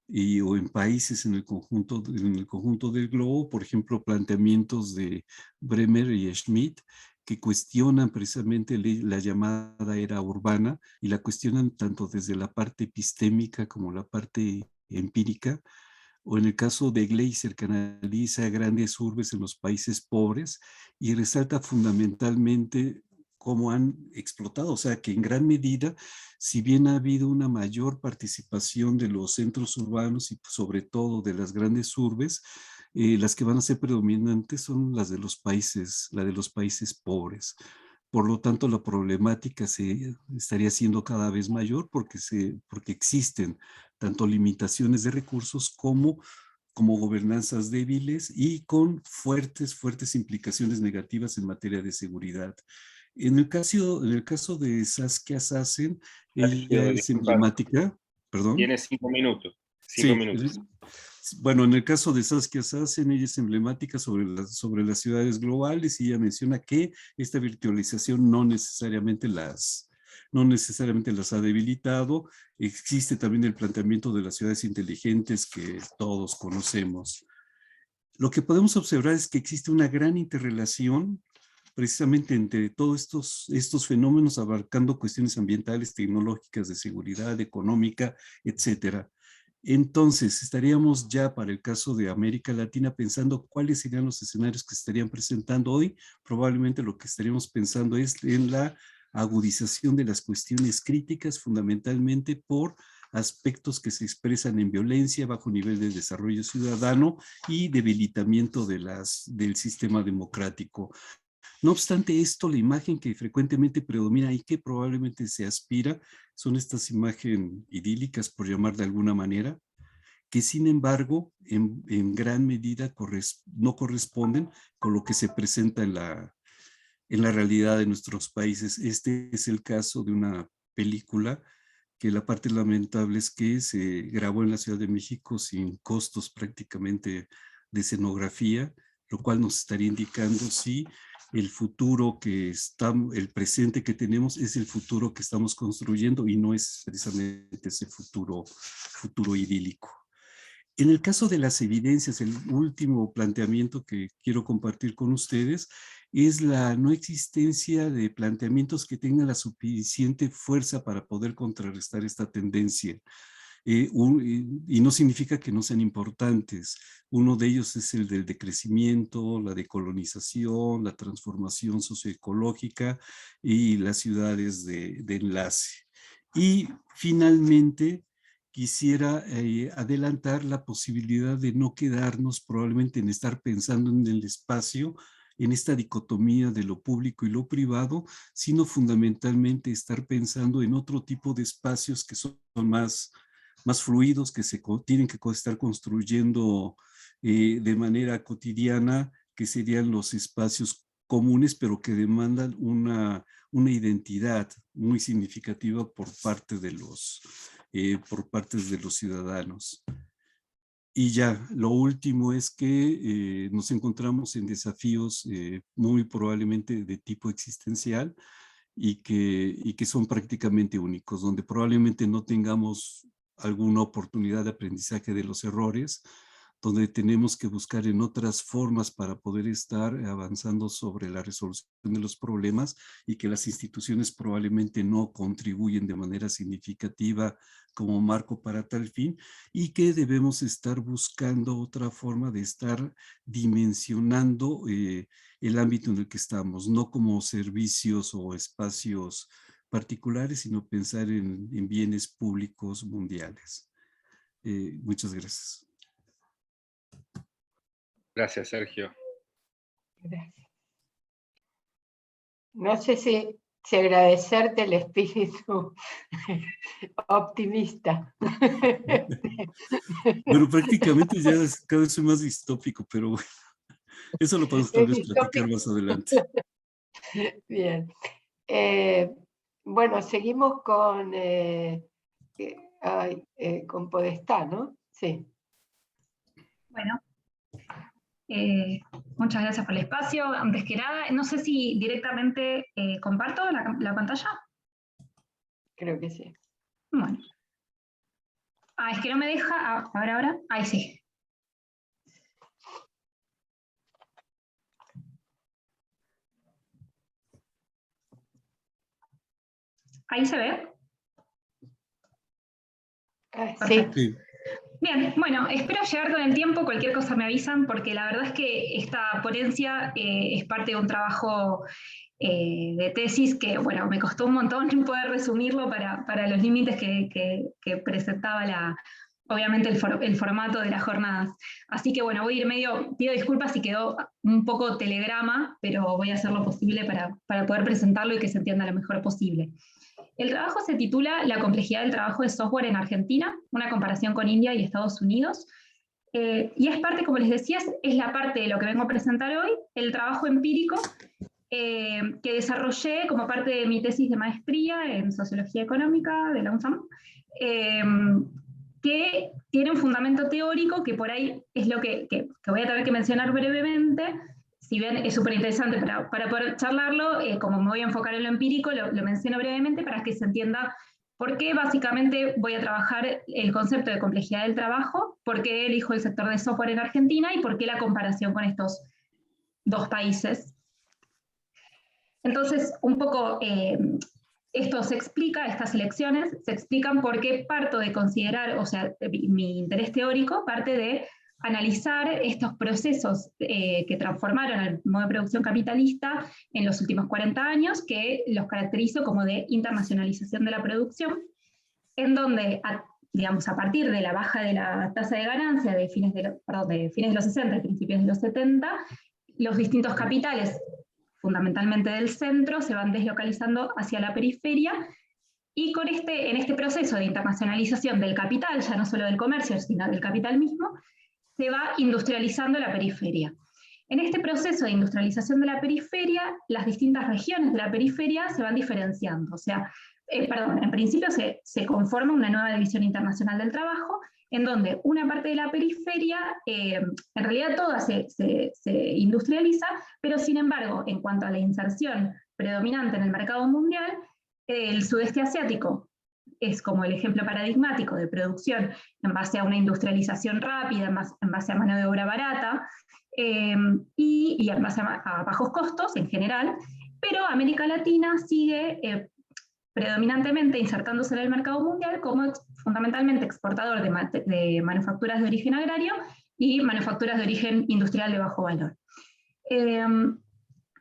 o en países en el conjunto del globo, por ejemplo, planteamientos de Bremer y Schmidt, que cuestionan precisamente la llamada era urbana y la cuestionan tanto desde la parte epistémica como la parte empírica, o en el caso de Gleiser, que analiza grandes urbes en los países pobres y resalta fundamentalmente cómo han explotado, o sea que en gran medida, si bien ha habido una mayor participación de los centros urbanos y sobre todo de las grandes urbes, las que van a ser predominantes son la de los países pobres. Por lo tanto, la problemática se estaría siendo cada vez mayor porque existen tanto limitaciones de recursos como gobernanzas débiles y con fuertes implicaciones negativas en materia de seguridad. En el caso de Saskia Sassen, ella es Disculpa, emblemática, perdón. tiene 5 minutos. Sí, 5 minutos. bueno, en el caso de Saskia Sassen, ella es emblemática sobre las ciudades globales y ella menciona que esta virtualización no necesariamente las ha debilitado. Existe también el planteamiento de las ciudades inteligentes que todos conocemos. Lo que podemos observar es que existe una gran interrelación precisamente entre todos estos fenómenos, abarcando cuestiones ambientales, tecnológicas, de seguridad, económica, etcétera. Entonces, estaríamos ya para el caso de América Latina pensando cuáles serían los escenarios que se estarían presentando hoy. Probablemente lo que estaríamos pensando es en la agudización de las cuestiones críticas, fundamentalmente por aspectos que se expresan en violencia, bajo nivel de desarrollo ciudadano y debilitamiento del sistema democrático. No obstante esto, la imagen que frecuentemente predomina y que probablemente se aspira son estas imágenes idílicas, por llamar de alguna manera, que sin embargo en gran medida no corresponden con lo que se presenta en la realidad de nuestros países. Este es el caso de una película que la parte lamentable es que se grabó en la Ciudad de México sin costos prácticamente de escenografía, lo cual nos estaría indicando si el futuro el presente que tenemos es el futuro que estamos construyendo y no es precisamente ese futuro idílico. En el caso de las evidencias, el último planteamiento que quiero compartir con ustedes es la no existencia de planteamientos que tengan la suficiente fuerza para poder contrarrestar esta tendencia. Y no significa que no sean importantes. Uno de ellos es el del decrecimiento, la decolonización, la transformación socioecológica y las ciudades de enlace. Y finalmente, quisiera adelantar la posibilidad de no quedarnos probablemente en estar pensando en el espacio, en esta dicotomía de lo público y lo privado, sino fundamentalmente estar pensando en otro tipo de espacios que son más fluidos, que se tienen que estar construyendo de manera cotidiana, que serían los espacios comunes, pero que demandan una identidad muy significativa por parte de los ciudadanos. Y ya, lo último es que nos encontramos en desafíos muy probablemente de tipo existencial y que son prácticamente únicos, donde probablemente no tengamos alguna oportunidad de aprendizaje de los errores, donde tenemos que buscar en otras formas para poder estar avanzando sobre la resolución de los problemas y que las instituciones probablemente no contribuyen de manera significativa como marco para tal fin, y que debemos estar buscando otra forma de estar dimensionando el ámbito en el que estamos, no como servicios o espacios particulares, sino pensar en bienes públicos mundiales. Muchas gracias. Gracias, Sergio. Gracias. No sé si agradecerte el espíritu optimista. Bueno, prácticamente ya cada vez soy más distópico, pero bueno, eso lo podemos tal vez platicar más adelante. Bien. Bueno, seguimos con Podestá, ¿no? Sí. Bueno, muchas gracias por el espacio. Antes que nada, no sé si directamente comparto la pantalla. Creo que sí. Bueno. Es que no me deja. Ahora. Ahí sí. ¿Ahí se ve? Sí. Sí. Bien, bueno, espero llegar con el tiempo, cualquier cosa me avisan, porque la verdad es que esta ponencia es parte de un trabajo de tesis que, bueno, me costó un montón poder resumirlo para los límites que presentaba obviamente el formato de las jornadas. Así que, bueno, voy a ir pido disculpas si quedó un poco telegrama, pero voy a hacer lo posible para poder presentarlo y que se entienda lo mejor posible. El trabajo se titula La complejidad del trabajo de software en Argentina, una comparación con India y Estados Unidos. Y es parte, como les decía, es la parte de lo que vengo a presentar hoy, el trabajo empírico que desarrollé como parte de mi tesis de maestría en Sociología Económica de la UNSAM, que tiene un fundamento teórico que por ahí es lo que voy a tener que mencionar brevemente. Si bien es súper interesante para poder charlarlo, como me voy a enfocar en lo empírico, lo menciono brevemente para que se entienda por qué básicamente voy a trabajar el concepto de complejidad del trabajo, por qué elijo el sector de software en Argentina y por qué la comparación con estos dos países. Entonces, un poco esto se explica, estas elecciones se explican porque parto de considerar, o sea, mi interés teórico parte de analizar estos procesos que transformaron el modo de producción capitalista en los últimos 40 años, que los caracterizo como de internacionalización de la producción, en donde, digamos, a partir de la baja de la tasa de ganancia de fines de los 60 y principios de los 70, los distintos capitales, fundamentalmente del centro, se van deslocalizando hacia la periferia, y en este proceso de internacionalización del capital, ya no solo del comercio, sino del capital mismo, se va industrializando la periferia. En este proceso de industrialización de la periferia, las distintas regiones de la periferia se van diferenciando. O sea, en principio se conforma una nueva división internacional del trabajo, en donde una parte de la periferia, en realidad toda se industrializa, pero sin embargo, en cuanto a la inserción predominante en el mercado mundial, el sudeste asiático es como el ejemplo paradigmático de producción en base a una industrialización rápida, en base a mano de obra barata, y en base a bajos costos en general, pero América Latina sigue predominantemente insertándose en el mercado mundial como fundamentalmente exportador de manufacturas de origen agrario y manufacturas de origen industrial de bajo valor. En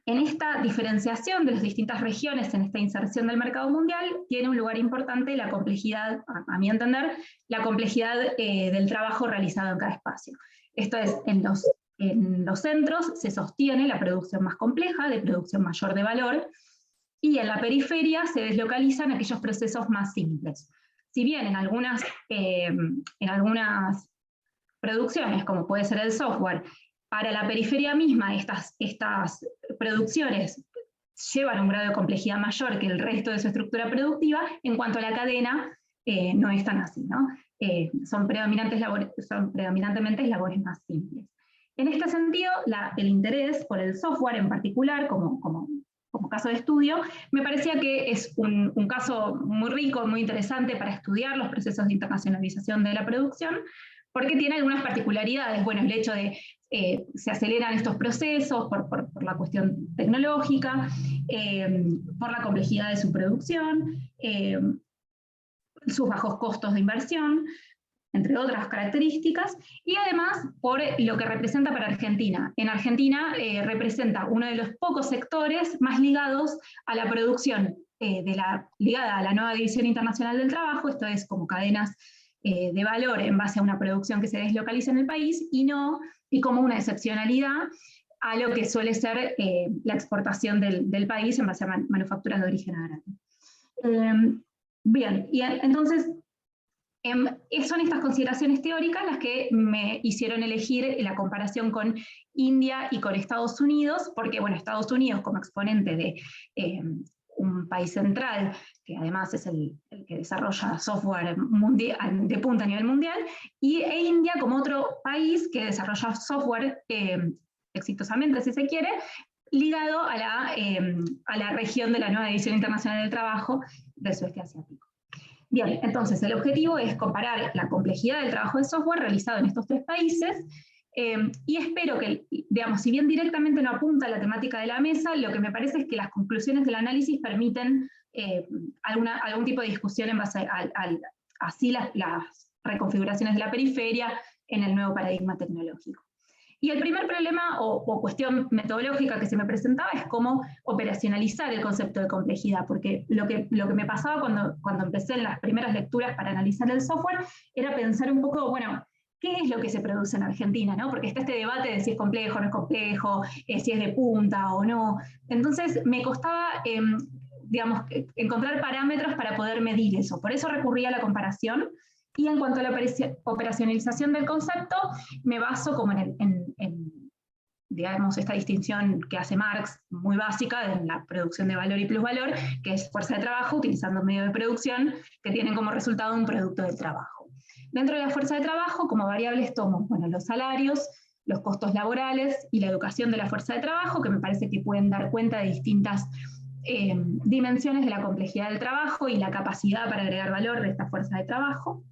esta diferenciación de las distintas regiones, en esta inserción del mercado mundial, tiene un lugar importante la complejidad, a mi entender, la complejidad del trabajo realizado en cada espacio. Esto es, en los centros se sostiene la producción más compleja, de producción mayor de valor, y en la periferia se deslocalizan aquellos procesos más simples. Si bien en algunas producciones, como puede ser el software, para la periferia misma estas producciones llevan un grado de complejidad mayor que el resto de su estructura productiva, en cuanto a la cadena no es tan así, ¿no? Son predominantemente labores más simples. En este sentido, el interés por el software en particular, como caso de estudio, me parecía que es un caso muy rico, muy interesante para estudiar los procesos de internacionalización de la producción, porque tiene algunas particularidades. Bueno, el hecho de se aceleran estos procesos por la cuestión tecnológica, por la complejidad de su producción, sus bajos costos de inversión, entre otras características, y además por lo que representa para Argentina. En Argentina representa uno de los pocos sectores más ligados a la producción, ligada a la nueva División Internacional del Trabajo, esto es como cadenas de valor en base a una producción que se deslocaliza en el país, y como una excepcionalidad a lo que suele ser la exportación del país en base a manufacturas de origen agrario. Bien, y entonces son estas consideraciones teóricas las que me hicieron elegir la comparación con India y con Estados Unidos, porque bueno, Estados Unidos como exponente de un país central, que además es el que desarrolla software de punta a nivel mundial, e India como otro país que desarrolla software exitosamente, si se quiere, ligado a la región de la nueva División Internacional del Trabajo del sudeste asiático. Bien, entonces el objetivo es comparar la complejidad del trabajo de software realizado en estos tres países, y espero que, digamos, si bien directamente no apunta a la temática de la mesa, lo que me parece es que las conclusiones del análisis permiten algún tipo de discusión en base a así las reconfiguraciones de la periferia en el nuevo paradigma tecnológico. Y el primer problema o cuestión metodológica que se me presentaba es cómo operacionalizar el concepto de complejidad, porque lo que me pasaba cuando empecé en las primeras lecturas para analizar el software era pensar un poco, bueno, ¿qué es lo que se produce en Argentina? ¿No? Porque está este debate de si es complejo o no es complejo, si es de punta o no. Entonces me costaba, digamos, encontrar parámetros para poder medir eso. Por eso recurrí a la comparación. Y en cuanto a la operacionalización del concepto, me baso como digamos, esta distinción que hace Marx, muy básica, de la producción de valor y plusvalor, que es fuerza de trabajo utilizando medios de producción que tienen como resultado un producto del trabajo. Dentro de la fuerza de trabajo, como variables tomo, bueno, los salarios, los costos laborales y la educación de la fuerza de trabajo, que me parece que pueden dar cuenta de distintas dimensiones de la complejidad del trabajo y la capacidad para agregar valor de esta fuerza de trabajo.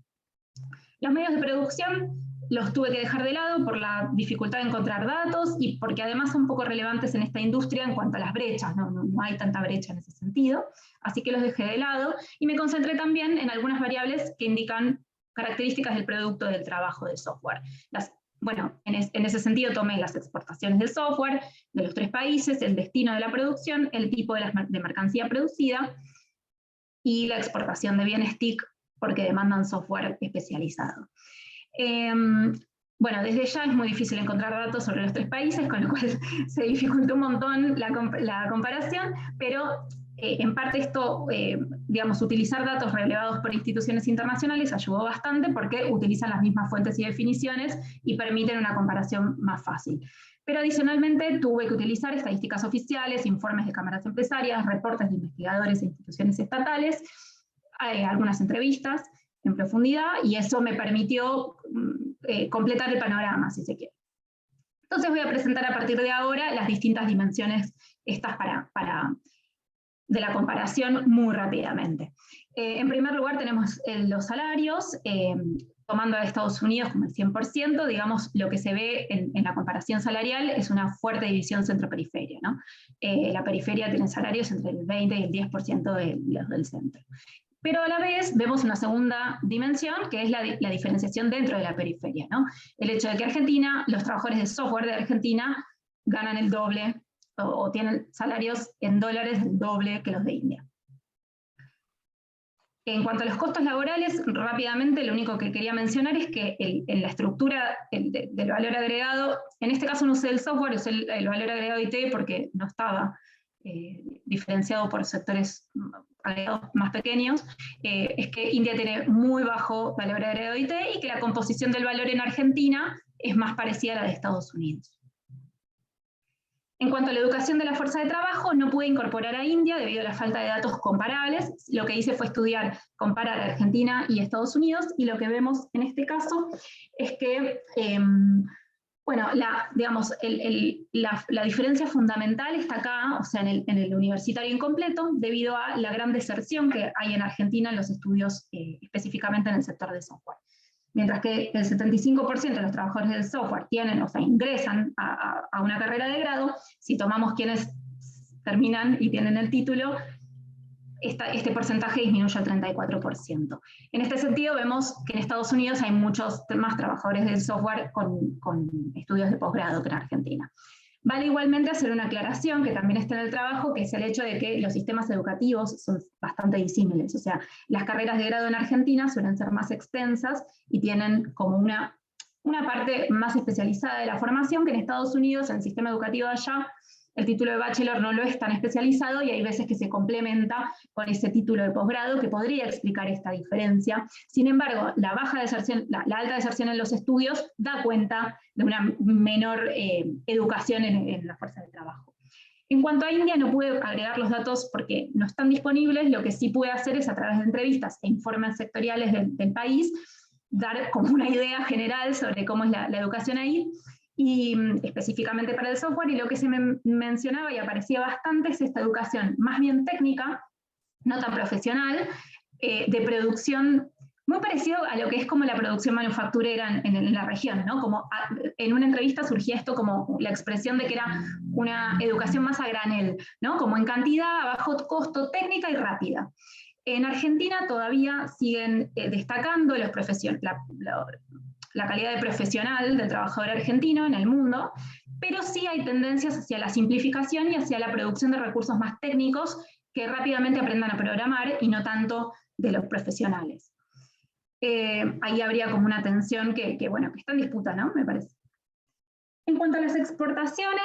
Los medios de producción los tuve que dejar de lado por la dificultad de encontrar datos y porque además son poco relevantes en esta industria en cuanto a las brechas, no hay tanta brecha en ese sentido, así que los dejé de lado y me concentré también en algunas variables que indican características del producto del trabajo del software. Bueno, en ese sentido tomé las exportaciones del software de los tres países, el destino de la producción, el tipo de mercancía producida y la exportación de bienes TIC porque demandan software especializado. Bueno, desde ya es muy difícil encontrar datos sobre los tres países, con lo cual se dificultó un montón la comparación, pero en parte esto, digamos, utilizar datos relevados por instituciones internacionales ayudó bastante porque utilizan las mismas fuentes y definiciones y permiten una comparación más fácil. Pero adicionalmente tuve que utilizar estadísticas oficiales, informes de cámaras empresarias, reportes de investigadores e instituciones estatales, algunas entrevistas, en profundidad, y eso me permitió completar el panorama, si se quiere. Entonces voy a presentar a partir de ahora las distintas dimensiones estas de la comparación muy rápidamente. En primer lugar tenemos los salarios, tomando a Estados Unidos como el 100%, digamos, lo que se ve en la comparación salarial es una fuerte división centro-periferia, ¿no? La periferia tiene salarios entre el 20 y el 10% de los del centro. Pero a la vez vemos una segunda dimensión, que es la diferenciación dentro de la periferia, ¿no? El hecho de que Argentina, los trabajadores de software de Argentina ganan el doble, o tienen salarios en dólares el doble que los de India. En cuanto a los costos laborales, rápidamente lo único que quería mencionar es que en la estructura del valor agregado, en este caso no usé el software, usé el valor agregado IT porque no estaba diferenciado por sectores agregados más pequeños, es que India tiene muy bajo valor agregado IT y que la composición del valor en Argentina es más parecida a la de Estados Unidos. En cuanto a la educación de la fuerza de trabajo, no pude incorporar a India debido a la falta de datos comparables. Lo que hice fue comparar Argentina y Estados Unidos, y lo que vemos en este caso es que, bueno, digamos, la diferencia fundamental está acá, o sea, en el universitario incompleto, debido a la gran deserción que hay en Argentina en los estudios, específicamente en el sector de software. Mientras que el 75% de los trabajadores del software tienen, o sea, ingresan a una carrera de grado, si tomamos quienes terminan y tienen el título, este porcentaje disminuye al 34%. En este sentido vemos que en Estados Unidos hay muchos más trabajadores del software con estudios de posgrado que en Argentina. Vale igualmente hacer una aclaración que también está en el trabajo, que es el hecho de que los sistemas educativos son bastante disímiles. O sea, las carreras de grado en Argentina suelen ser más extensas y tienen como una parte más especializada de la formación, que en Estados Unidos, en el sistema educativo de allá, el título de bachelor no lo es tan especializado y hay veces que se complementa con ese título de posgrado que podría explicar esta diferencia. Sin embargo, la alta deserción en los estudios da cuenta de una menor educación en la fuerza de trabajo. En cuanto a India, no pude agregar los datos porque no están disponibles. Lo que sí pude hacer es, a través de entrevistas e informes sectoriales del país, dar como una idea general sobre cómo es la educación ahí, y específicamente para el software, y lo que se mencionaba y aparecía bastante es esta educación más bien técnica, no tan profesional, de producción, muy parecido a lo que es como la producción manufacturera en la región, ¿no? Como en una entrevista surgía esto como la expresión de que era una educación más a granel, ¿no? Como en cantidad, a bajo costo, técnica y rápida. En Argentina todavía siguen destacando la calidad de profesional del trabajador argentino en el mundo, pero sí hay tendencias hacia la simplificación y hacia la producción de recursos más técnicos que rápidamente aprendan a programar y no tanto de los profesionales. Ahí habría como una tensión que está en disputa, ¿no? Me parece. En cuanto a las exportaciones,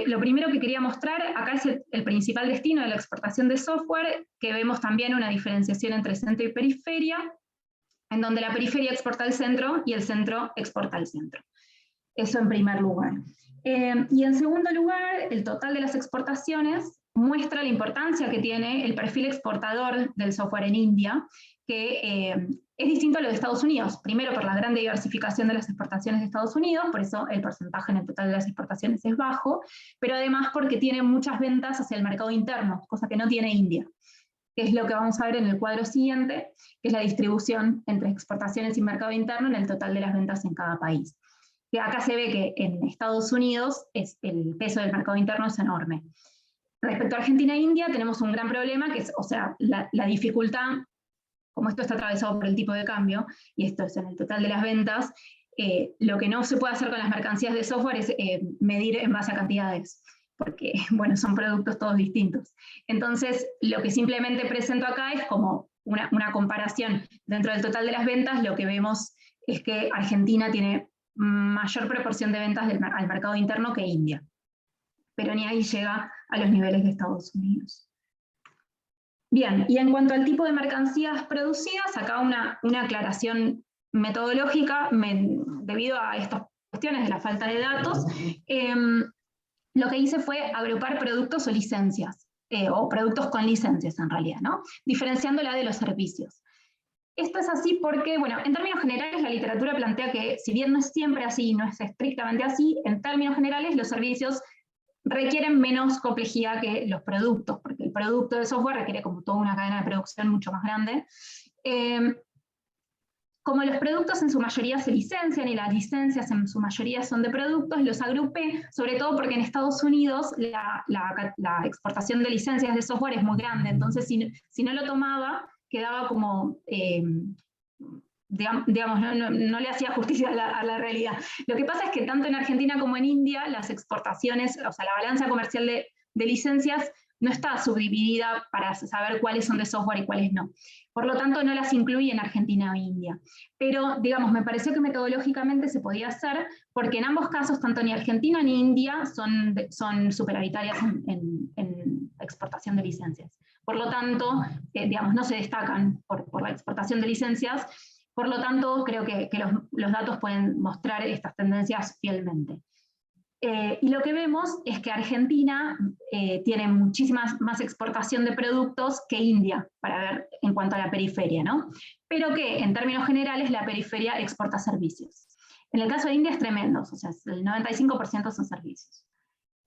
lo primero que quería mostrar, acá es el principal destino de la exportación de software, que vemos también una diferenciación entre centro y periferia, en donde la periferia exporta al centro y el centro exporta al centro. Eso en primer lugar. Y en segundo lugar, el total de las exportaciones muestra la importancia que tiene el perfil exportador del software en India, que es distinto a lo de Estados Unidos. Primero, por la gran diversificación de las exportaciones de Estados Unidos, por eso el porcentaje en el total de las exportaciones es bajo, pero además porque tiene muchas ventas hacia el mercado interno, cosa que no tiene India, que es lo que vamos a ver en el cuadro siguiente, que es la distribución entre exportaciones y mercado interno en el total de las ventas en cada país. Que acá se ve que en Estados Unidos el peso del mercado interno es enorme. Respecto a Argentina e India tenemos un gran problema, que es, o sea, la dificultad, como esto está atravesado por el tipo de cambio, y esto es en el total de las ventas, lo que no se puede hacer con las mercancías de software es medir en base a cantidades, porque, bueno, son productos todos distintos. Entonces, lo que simplemente presento acá es como una comparación. Dentro del total de las ventas, lo que vemos es que Argentina tiene mayor proporción de ventas al mercado interno que India, pero ni ahí llega a los niveles de Estados Unidos. Bien, y en cuanto al tipo de mercancías producidas, acá una aclaración metodológica, debido a estas cuestiones de la falta de datos, lo que hice fue agrupar productos o licencias, o productos con licencias en realidad, ¿no? Diferenciándola de los servicios. Esto es así porque, bueno, en términos generales la literatura plantea que, si bien no es siempre así, no es estrictamente así, en términos generales los servicios requieren menos complejidad que los productos, porque el producto de software requiere como toda una cadena de producción mucho más grande. Como los productos en su mayoría se licencian y las licencias en su mayoría son de productos, los agrupé, sobre todo porque en Estados Unidos la exportación de licencias de software es muy grande, entonces si no lo tomaba, quedaba como, digamos, no le hacía justicia a la realidad. Lo que pasa es que tanto en Argentina como en India, las exportaciones, o sea, la balanza comercial de licencias no está subdividida para saber cuáles son de software y cuáles no. Por lo tanto, no las incluí en Argentina o India. Pero, digamos, me pareció que metodológicamente se podía hacer, porque en ambos casos, tanto ni Argentina ni India son superavitarias en exportación de licencias. Por lo tanto, digamos, no se destacan por la exportación de licencias. Por lo tanto, creo que los datos pueden mostrar estas tendencias fielmente. Y lo que vemos es que Argentina tiene muchísima más exportación de productos que India, para ver en cuanto a la periferia, ¿no? Pero que en términos generales la periferia exporta servicios. En el caso de India es tremendo, o sea, el 95% son servicios.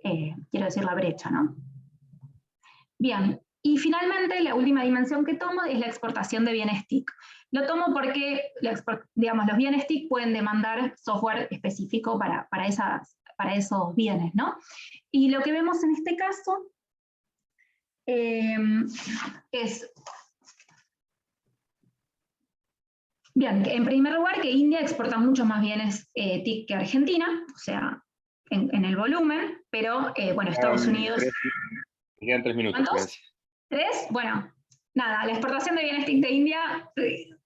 Quiero decir la brecha, ¿no? Bien, y finalmente la última dimensión que tomo es la exportación de bienes TIC. Lo tomo porque, digamos, los bienes TIC pueden demandar software específico para esos bienes, ¿no? Y lo que vemos en este caso es, bien, en primer lugar que India exporta muchos más bienes TIC que Argentina, o sea, en el volumen, pero bueno, Estados Unidos... Me quedan 3 minutos. ¿Cuántos? ¿3? Bueno, nada, la exportación de bienes TIC de India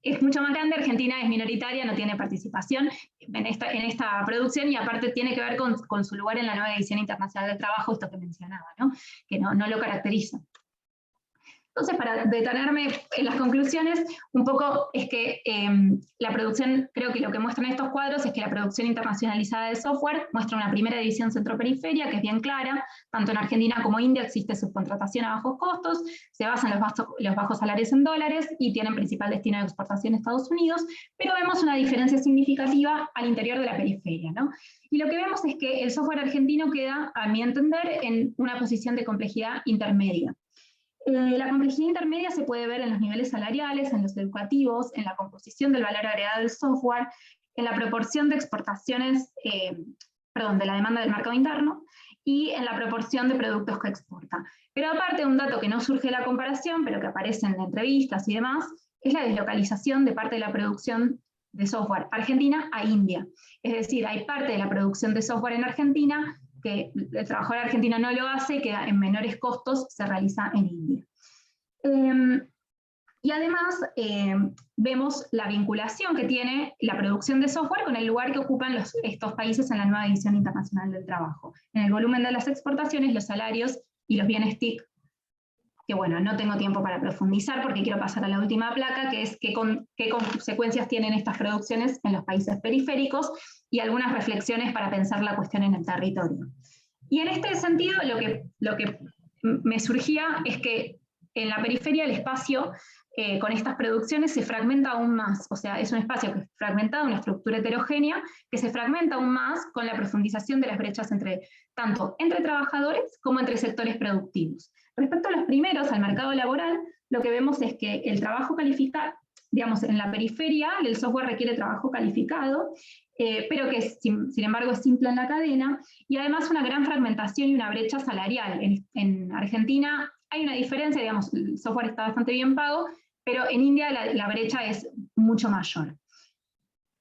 es mucho más grande, Argentina es minoritaria, no tiene participación en esta producción y aparte tiene que ver con su lugar en la nueva edición internacional del trabajo, esto que mencionaba, ¿no? Que no lo caracteriza. Entonces, para detenerme en las conclusiones, un poco es que la producción, creo que lo que muestran estos cuadros es que la producción internacionalizada de software muestra una primera división centro-periferia, que es bien clara, tanto en Argentina como India existe subcontratación a bajos costos, se basan los bajos salarios en dólares y tienen principal destino de exportación a Estados Unidos, pero vemos una diferencia significativa al interior de la periferia, ¿no? Y lo que vemos es que el software argentino queda, a mi entender, en una posición de complejidad intermedia. La complejidad intermedia se puede ver en los niveles salariales, en los educativos, en la composición del valor agregado del software, en la proporción de exportaciones, de la demanda del mercado interno, y en la proporción de productos que exporta. Pero aparte, un dato que no surge de la comparación, pero que aparece en entrevistas y demás, es la deslocalización de parte de la producción de software argentina a India. Es decir, hay parte de la producción de software en Argentina que el trabajador argentino no lo hace, que en menores costos se realiza en India. Y además vemos la vinculación que tiene la producción de software con el lugar que ocupan estos países en la nueva edición internacional del trabajo. En el volumen de las exportaciones, los salarios y los bienes TIC, que bueno, no tengo tiempo para profundizar porque quiero pasar a la última placa, que es qué consecuencias tienen estas producciones en los países periféricos y algunas reflexiones para pensar la cuestión en el territorio. Y en este sentido, lo que me surgía es que en la periferia el espacio con estas producciones se fragmenta aún más, o sea, es un espacio que es fragmentado, una estructura heterogénea, que se fragmenta aún más con la profundización de las brechas tanto entre trabajadores como entre sectores productivos. Respecto a los primeros, al mercado laboral, lo que vemos es que el trabajo calificado, digamos, en la periferia, el software requiere trabajo calificado, pero que sin embargo es simple en la cadena, y además una gran fragmentación y una brecha salarial. En Argentina hay una diferencia, digamos, el software está bastante bien pago, pero en India la brecha es mucho mayor.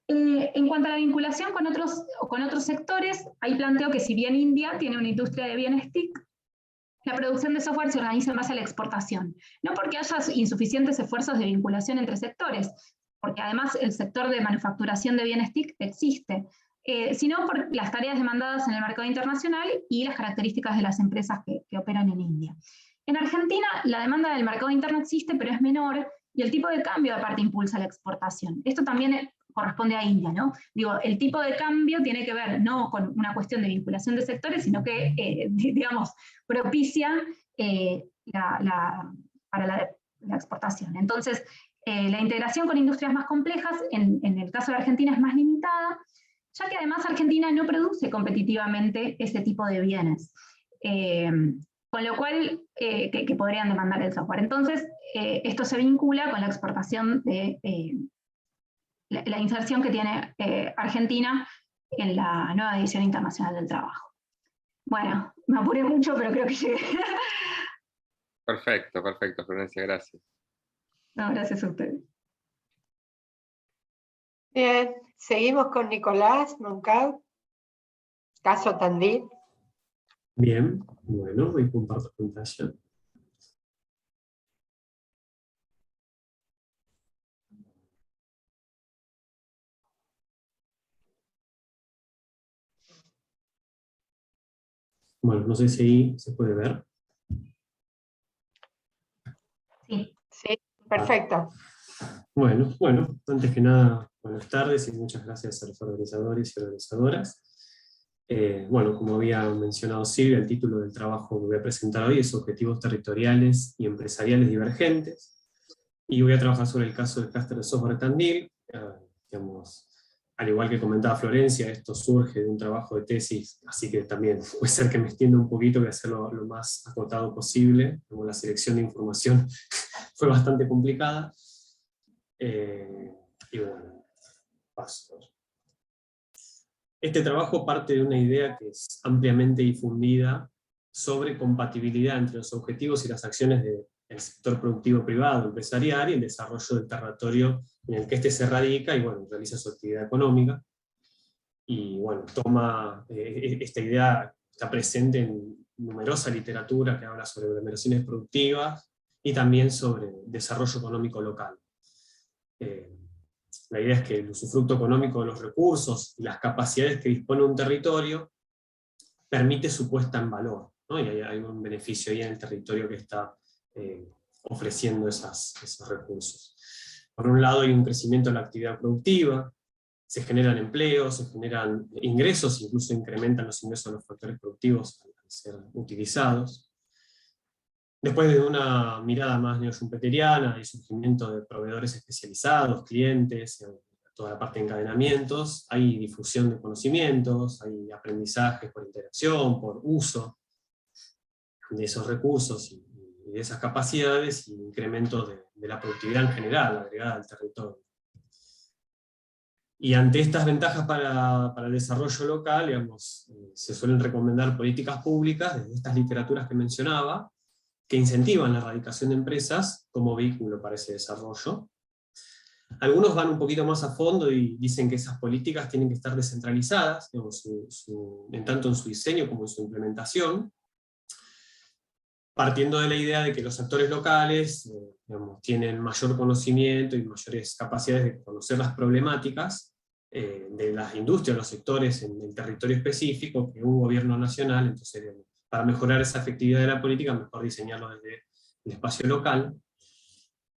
En cuanto a la vinculación con otros sectores, ahí planteo que si bien India tiene una industria de bienes TIC, la producción de software se organiza en base a la exportación. No porque haya insuficientes esfuerzos de vinculación entre sectores, porque además el sector de manufacturación de bienes TIC existe, sino por las tareas demandadas en el mercado internacional y las características de las empresas que operan en India. En Argentina la demanda del mercado interno existe, pero es menor, y el tipo de cambio aparte impulsa la exportación. Esto también corresponde a India, ¿no? Digo, el tipo de cambio tiene que ver no con una cuestión de vinculación de sectores, sino que, digamos, propicia para la exportación. Entonces, La integración con industrias más complejas, en el caso de Argentina, es más limitada, ya que además Argentina no produce competitivamente ese tipo de bienes. Con lo cual, que podrían demandar el software. Entonces, esto se vincula con la exportación de la inserción que tiene Argentina en la nueva edición internacional del trabajo. Bueno, me apuré mucho, pero creo que llegué. Perfecto, perfecto, Florencia, gracias. No, gracias a ustedes. Bien, seguimos con Nicolás Moncada, caso Tandil. Bien, bueno, voy a compartir pantalla. Bueno, no sé si ahí se puede ver. Sí. Sí, perfecto. Bueno, antes que nada, buenas tardes y muchas gracias a los organizadores y organizadoras. Bueno, como había mencionado Silvia, el título del trabajo que voy a presentar hoy es Objetivos territoriales y empresariales divergentes, y voy a trabajar sobre el caso del clúster de software Tandil. Digamos, al igual que comentaba Florencia, esto surge de un trabajo de tesis, así que también puede ser que me extienda un poquito, voy a hacerlo lo más acotado posible, como la selección de información fue bastante complicada. Y bueno, paso. Este trabajo parte de una idea que es ampliamente difundida sobre compatibilidad entre los objetivos y las acciones del sector productivo privado, empresarial, y el desarrollo del territorio en el que éste se radica y bueno, realiza su actividad económica. Y bueno, esta idea está presente en numerosa literatura que habla sobre aglomeraciones productivas y también sobre desarrollo económico local. La idea es que el usufructo económico de los recursos y las capacidades que dispone un territorio permite su puesta en valor, ¿no? Y hay un beneficio ahí en el territorio que está ofreciendo esos recursos. Por un lado hay un crecimiento de la actividad productiva, se generan empleos, se generan ingresos, incluso incrementan los ingresos de los factores productivos al ser utilizados. Después de una mirada más neoschumpeteriana, hay surgimiento de proveedores especializados, clientes, toda la parte de encadenamientos, hay difusión de conocimientos, hay aprendizaje por interacción, por uso de esos recursos y de esas capacidades, y incremento de la productividad en general, agregada al territorio. Y ante estas ventajas para el desarrollo local, digamos, se suelen recomendar políticas públicas, desde estas literaturas que mencionaba, que incentivan la radicación de empresas como vehículo para ese desarrollo. Algunos van un poquito más a fondo y dicen que esas políticas tienen que estar descentralizadas, digamos, tanto en su diseño como en su implementación, partiendo de la idea de que los actores locales digamos, tienen mayor conocimiento y mayores capacidades de conocer las problemáticas de las industrias, los sectores en el territorio específico, que un gobierno nacional. Entonces, digamos, para mejorar esa efectividad de la política, mejor diseñarlo desde el espacio local.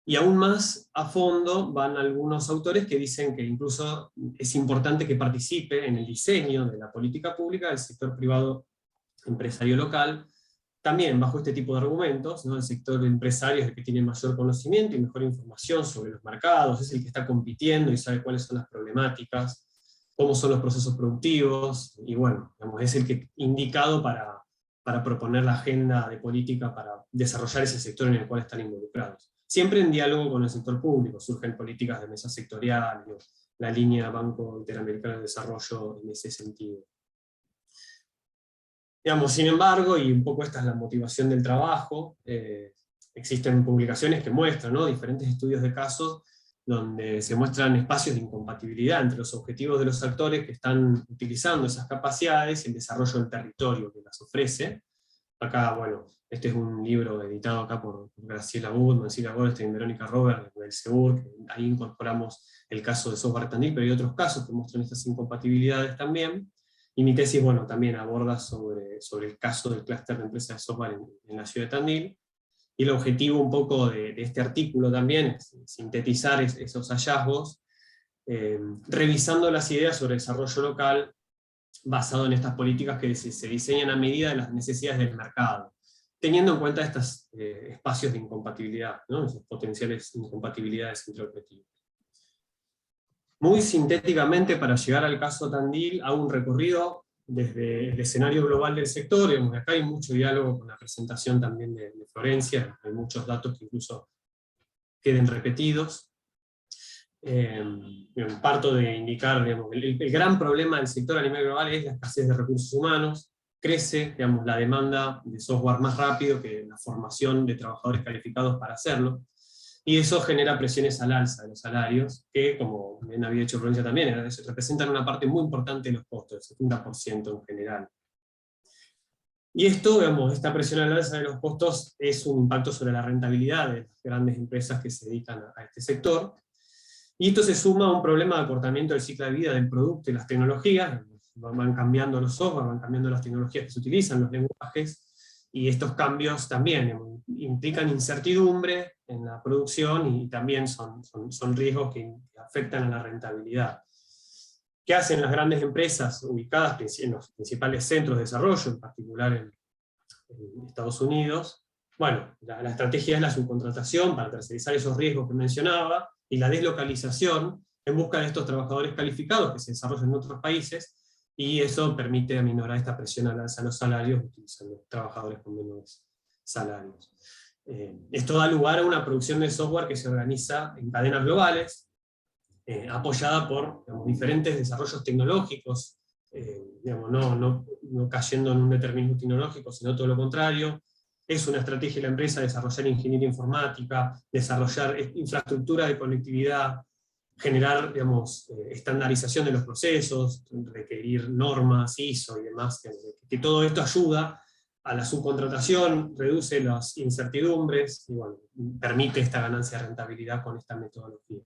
Y aún más a fondo van algunos autores que dicen que incluso es importante que participe en el diseño de la política pública del sector privado empresario local, también bajo este tipo de argumentos, ¿no? El sector empresario es el que tiene mayor conocimiento y mejor información sobre los mercados, es el que está compitiendo y sabe cuáles son las problemáticas, cómo son los procesos productivos, y bueno, digamos, es el que indicado para proponer la agenda de política para desarrollar ese sector en el cual están involucrados. Siempre en diálogo con el sector público, surgen políticas de mesa sectorial, la línea Banco Interamericano de Desarrollo en ese sentido. Digamos, sin embargo, y un poco esta es la motivación del trabajo, existen publicaciones que muestran, ¿no? Diferentes estudios de casos donde se muestran espacios de incompatibilidad entre los objetivos de los actores que están utilizando esas capacidades y el desarrollo del territorio que las ofrece. Acá, bueno, este es un libro editado acá por Graciela Woodman, Silvia Goldstein y Verónica Robert del SEBUR, que ahí incorporamos el caso de software Tandil, pero hay otros casos que muestran estas incompatibilidades también. Y mi tesis, bueno, también aborda sobre el caso del clúster de empresas de software en la ciudad de Tandil. Y el objetivo un poco de este artículo también es sintetizar esos hallazgos, revisando las ideas sobre desarrollo local basado en estas políticas que se diseñan a medida de las necesidades del mercado. teniendo en cuenta estos espacios de incompatibilidad, ¿no? Esas potenciales incompatibilidades entre objetivos. Muy sintéticamente, para llegar al caso Tandil, hago un recorrido desde el escenario global del sector. Digamos, acá hay mucho diálogo con la presentación también de Florencia, hay muchos datos que incluso queden repetidos. Parto de indicar, digamos, el gran problema del sector a nivel global es la escasez de recursos humanos. Crece, digamos, la demanda de software más rápido que la formación de trabajadores calificados para hacerlo, y eso genera presiones al alza de los salarios, que, como bien había dicho Florencia también, representan una parte muy importante de los costos, el 70% en general. Y esto, digamos, esta presión al alza de los costos es un impacto sobre la rentabilidad de las grandes empresas que se dedican a este sector, y esto se suma a un problema de acortamiento del ciclo de vida del producto y las tecnologías. Van cambiando los software, van cambiando las tecnologías que se utilizan, los lenguajes, y estos cambios también, digamos, implican incertidumbre en la producción, y también son riesgos que afectan a la rentabilidad. ¿Qué hacen las grandes empresas ubicadas en los principales centros de desarrollo, en particular en Estados Unidos? Bueno, la estrategia es la subcontratación para tercerizar esos riesgos que mencionaba, y la deslocalización en busca de estos trabajadores calificados que se desarrollan en otros países, y eso permite aminorar esta presión al alza de los salarios, utilizando trabajadores con menores salarios. Esto da lugar a una producción de software que se organiza en cadenas globales, apoyada por, digamos, diferentes desarrollos tecnológicos, digamos, no cayendo en un determinismo tecnológico, sino todo lo contrario. Es una estrategia de la empresa desarrollar ingeniería informática, desarrollar infraestructura de conectividad, generar, digamos, estandarización de los procesos, requerir normas, ISO y demás, que todo esto ayuda a la subcontratación, reduce las incertidumbres, y bueno, permite esta ganancia de rentabilidad con esta metodología.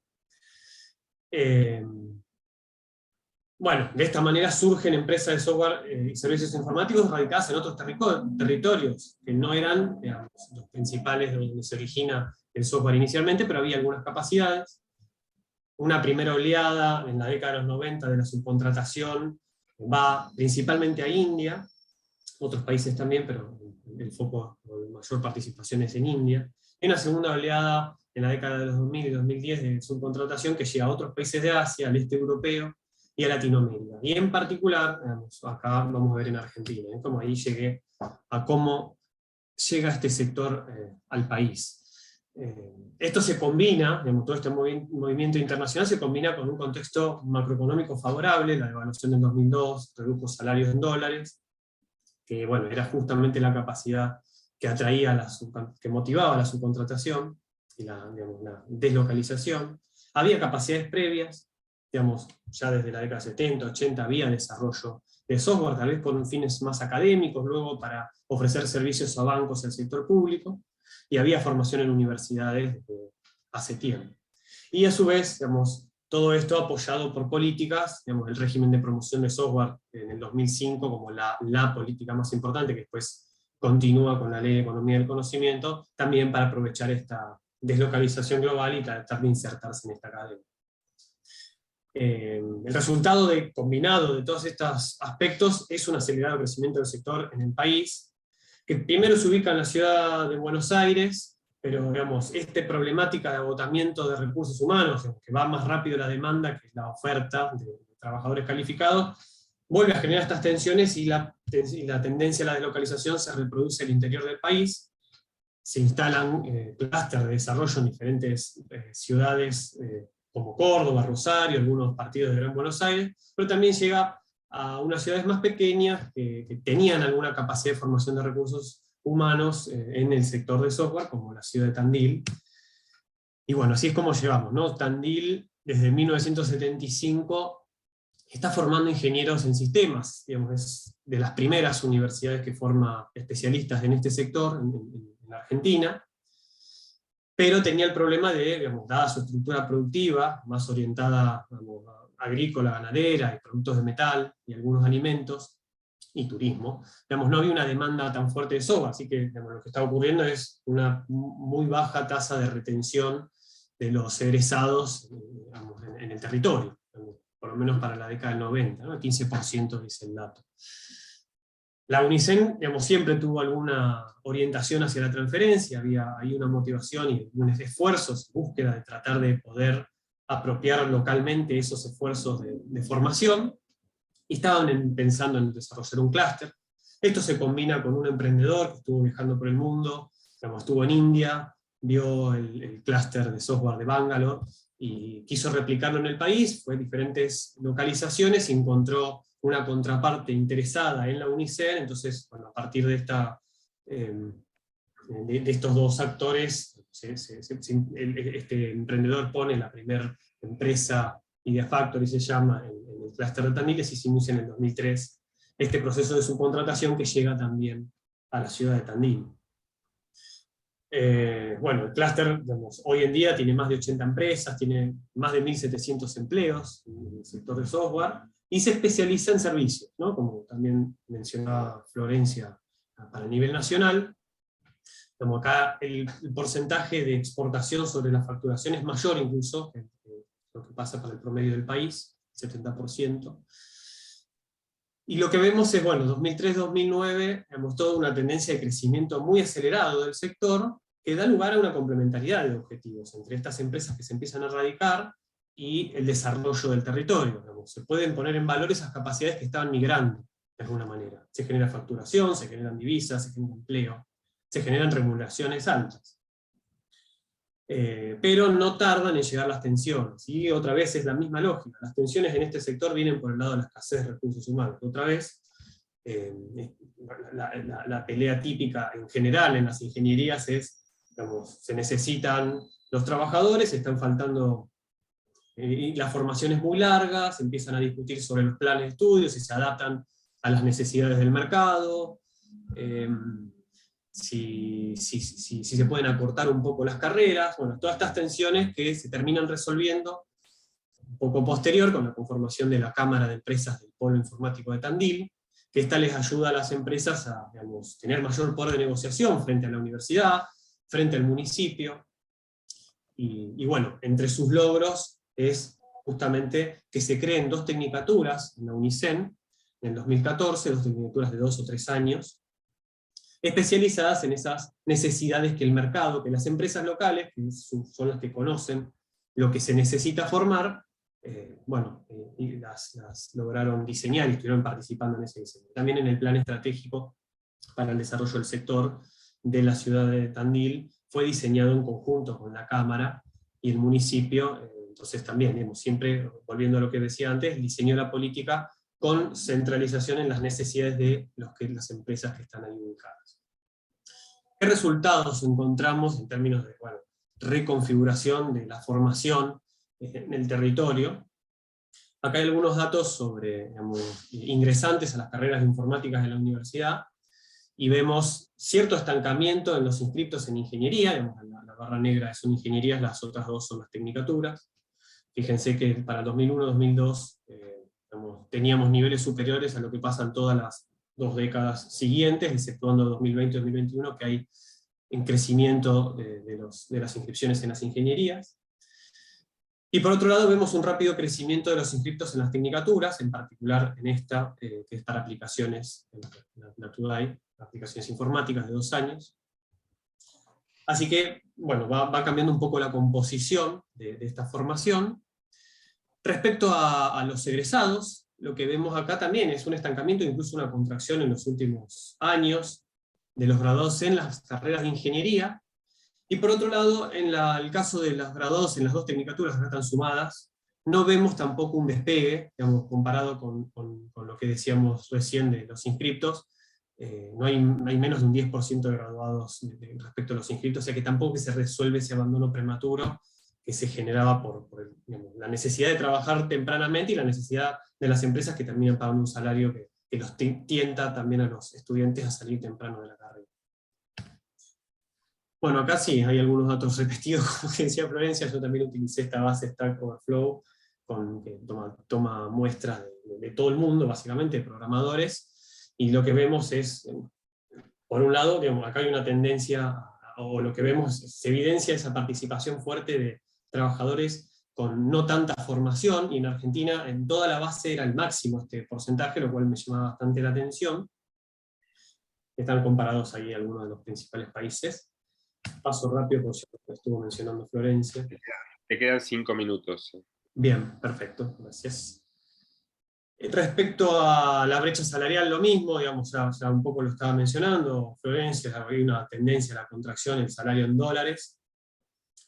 Bueno, de esta manera surgen empresas de software y servicios informáticos radicadas en otros territorios, que no eran, digamos, los principales donde se origina el software inicialmente, pero había algunas capacidades. Una primera oleada en la década de los 90 de la subcontratación va principalmente a India, otros países también, pero el foco de mayor participación es en India. Y una segunda oleada en la década de los 2000 y 2010 de subcontratación que llega a otros países de Asia, al este europeo y a Latinoamérica. Y en particular, digamos, acá vamos a ver en Argentina, como ahí llegué a cómo llega este sector al país. Esto se combina, digamos, todo este movimiento internacional se combina con un contexto macroeconómico favorable, la devaluación del 2002, redujo salarios en dólares, que bueno, era justamente la capacidad que atraía, que motivaba la subcontratación y digamos, la deslocalización. Había capacidades previas, digamos, ya desde la década 70, 80 había desarrollo de software, tal vez con fines más académicos, luego para ofrecer servicios a bancos y al sector público, y había formación en universidades desde hace tiempo. Y a su vez, digamos, todo esto apoyado por políticas, digamos, el régimen de promoción de software en el 2005 como la política más importante, que después continúa con la Ley de Economía del Conocimiento, también para aprovechar esta deslocalización global y tratar de insertarse en esta cadena. El resultado combinado de todos estos aspectos es un acelerado crecimiento del sector en el país, que primero se ubica en la ciudad de Buenos Aires, pero digamos, esta problemática de agotamiento de recursos humanos, que va más rápido la demanda que la oferta de trabajadores calificados, vuelve a generar estas tensiones, y la tendencia a la deslocalización se reproduce en el interior del país. Se instalan clústeres de desarrollo en diferentes ciudades como Córdoba, Rosario, algunos partidos de Gran Buenos Aires, pero también llega a unas ciudades más pequeñas que tenían alguna capacidad de formación de recursos humanos en el sector de software, como la ciudad de Tandil. Y bueno, así es como llevamos, ¿no? Tandil, desde 1975, está formando ingenieros en sistemas, digamos, es de las primeras universidades que forma especialistas en este sector en Argentina, pero tenía el problema de, digamos, dada su estructura productiva, más orientada, digamos, agrícola, ganadera, y productos de metal, y algunos alimentos, y turismo, digamos, no había una demanda tan fuerte de software, así que, digamos, lo que está ocurriendo es una muy baja tasa de retención de los egresados, digamos, en el territorio, por lo menos para la década del 90, ¿no? El 15% dice el dato. La UNICEN, digamos, siempre tuvo alguna orientación hacia la transferencia, había ahí una motivación y unos esfuerzos, búsqueda de tratar de poder apropiar localmente esos esfuerzos de formación, y estaban pensando en desarrollar un clúster. Esto se combina con un emprendedor que estuvo viajando por el mundo, digamos, estuvo en India, vio el clúster de software de Bangalore, y quiso replicarlo en el país, fue a diferentes localizaciones y encontró una contraparte interesada en la UNICEN. Entonces, bueno, a partir de estos dos actores, este emprendedor pone la primera empresa, Idea Factory se llama, en el clúster de Tandil, y se inicia en el 2003 este proceso de subcontratación que llega también a la ciudad de Tandil. Bueno, el clúster, hoy en día tiene más de 80 empresas, tiene más de 1.700 empleos en el sector de software, y se especializa en servicios, ¿no? Como también mencionaba Florencia, para el nivel nacional. Como acá el porcentaje de exportación sobre la facturación es mayor incluso que lo que pasa para el promedio del país, 70%. Y lo que vemos es, bueno, 2003-2009, vemos toda una tendencia de crecimiento muy acelerado del sector, que da lugar a una complementariedad de objetivos entre estas empresas que se empiezan a radicar y el desarrollo del territorio. Digamos. Se pueden poner en valor esas capacidades que estaban migrando, de alguna manera. Se genera facturación, se generan divisas, se genera empleo, se generan remuneraciones altas. Pero no tardan en llegar las tensiones, y otra vez es la misma lógica. Las tensiones en este sector vienen por el lado de la escasez de recursos humanos. Otra vez, la pelea típica en general en las ingenierías es, digamos, se necesitan los trabajadores, están faltando, y la formación es muy larga, se empiezan a discutir sobre los planes de estudios, si se adaptan a las necesidades del mercado, si se pueden acortar un poco las carreras. Bueno, todas estas tensiones que se terminan resolviendo un poco posterior con la conformación de la Cámara de Empresas del Polo Informático de Tandil, que esta les ayuda a las empresas a, digamos, tener mayor poder de negociación frente a la universidad, frente al municipio, y bueno, entre sus logros es justamente que se creen 2 tecnicaturas en la UNICEN, en el 2014, 2 tecnicaturas de 2 o 3 años, especializadas en esas necesidades que el mercado, que las empresas locales, que son las que conocen lo que se necesita formar, y las lograron diseñar y estuvieron participando en ese diseño. También en el plan estratégico para el desarrollo del sector de la ciudad de Tandil fue diseñado en conjunto con la Cámara y el municipio. Entonces también, digamos, siempre, volviendo a lo que decía antes, diseñó la política con centralización en las necesidades de las empresas que están ahí ubicadas. ¿Qué resultados encontramos en términos de reconfiguración de la formación en el territorio? Acá hay algunos datos sobre, digamos, ingresantes a las carreras informáticas de la universidad, y vemos cierto estancamiento en los inscriptos en ingeniería. Digamos, la barra negra son ingenierías, las otras 2 son las tecnicaturas. Fíjense que para 2001-2002 teníamos niveles superiores a lo que pasan todas las 2 décadas siguientes, exceptuando 2020-2021, que hay en crecimiento de las inscripciones en las ingenierías. Y por otro lado vemos un rápido crecimiento de los inscriptos en las tecnicaturas, en particular en esta, que es para aplicaciones, la TUDAI, aplicaciones informáticas de 2 años. Así que, bueno, va cambiando un poco la composición de esta formación. Respecto a los egresados, lo que vemos acá también es un estancamiento, incluso una contracción en los últimos años, de los graduados en las carreras de ingeniería. Y por otro lado, en el caso de los graduados en las 2 tecnicaturas que están sumadas, no vemos tampoco un despegue, digamos, comparado con lo que decíamos recién de los inscriptos. No hay menos de un 10% de graduados respecto a los inscriptos, o sea que tampoco se resuelve ese abandono prematuro que se generaba por la necesidad de trabajar tempranamente y la necesidad de las empresas que terminan pagando un salario que los tienta también a los estudiantes a salir temprano de la carrera. Bueno, acá sí, hay algunos datos repetidos, como decía Florencia. Yo también utilicé esta base Stack Overflow, que toma muestras de todo el mundo, básicamente, de programadores, y lo que vemos es, por un lado, digamos, acá hay una tendencia, o lo que vemos, se evidencia esa participación fuerte de trabajadores con no tanta formación, y en Argentina en toda la base era el máximo este porcentaje, lo cual me llamaba bastante la atención. están comparados ahí algunos de los principales países. Paso rápido, por cierto, que estuvo mencionando Florencia. Te quedan 5 minutos. Bien, perfecto, gracias. Respecto a la brecha salarial, lo mismo, digamos, ya un poco lo estaba mencionando Florencia, hay una tendencia a la contracción del salario en dólares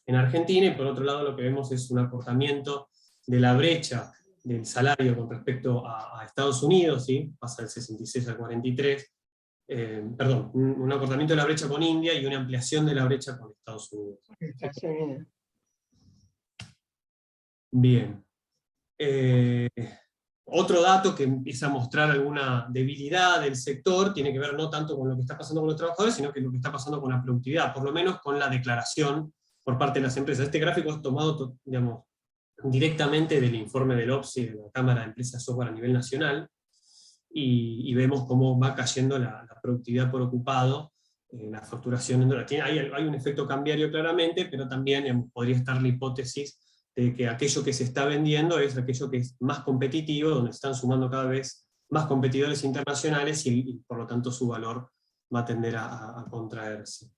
en Argentina, y por otro lado lo que vemos es un acortamiento de la brecha del salario con respecto a Estados Unidos, ¿sí? Pasa del 66 al 43, perdón, un acortamiento de la brecha con India y una ampliación de la brecha con Estados Unidos. Bien. Otro dato que empieza a mostrar alguna debilidad del sector tiene que ver no tanto con lo que está pasando con los trabajadores, sino que lo que está pasando con la productividad, por lo menos con la declaración por parte de las empresas. Este gráfico es tomado, digamos, directamente del informe del OPSI, de la Cámara de Empresas de Software a nivel nacional, y vemos cómo va cayendo la productividad por ocupado, la facturación en dólares. Hay un efecto cambiario claramente, pero también, digamos, podría estar la hipótesis de que aquello que se está vendiendo es aquello que es más competitivo, donde están sumando cada vez más competidores internacionales, y por lo tanto su valor va a tender a contraerse.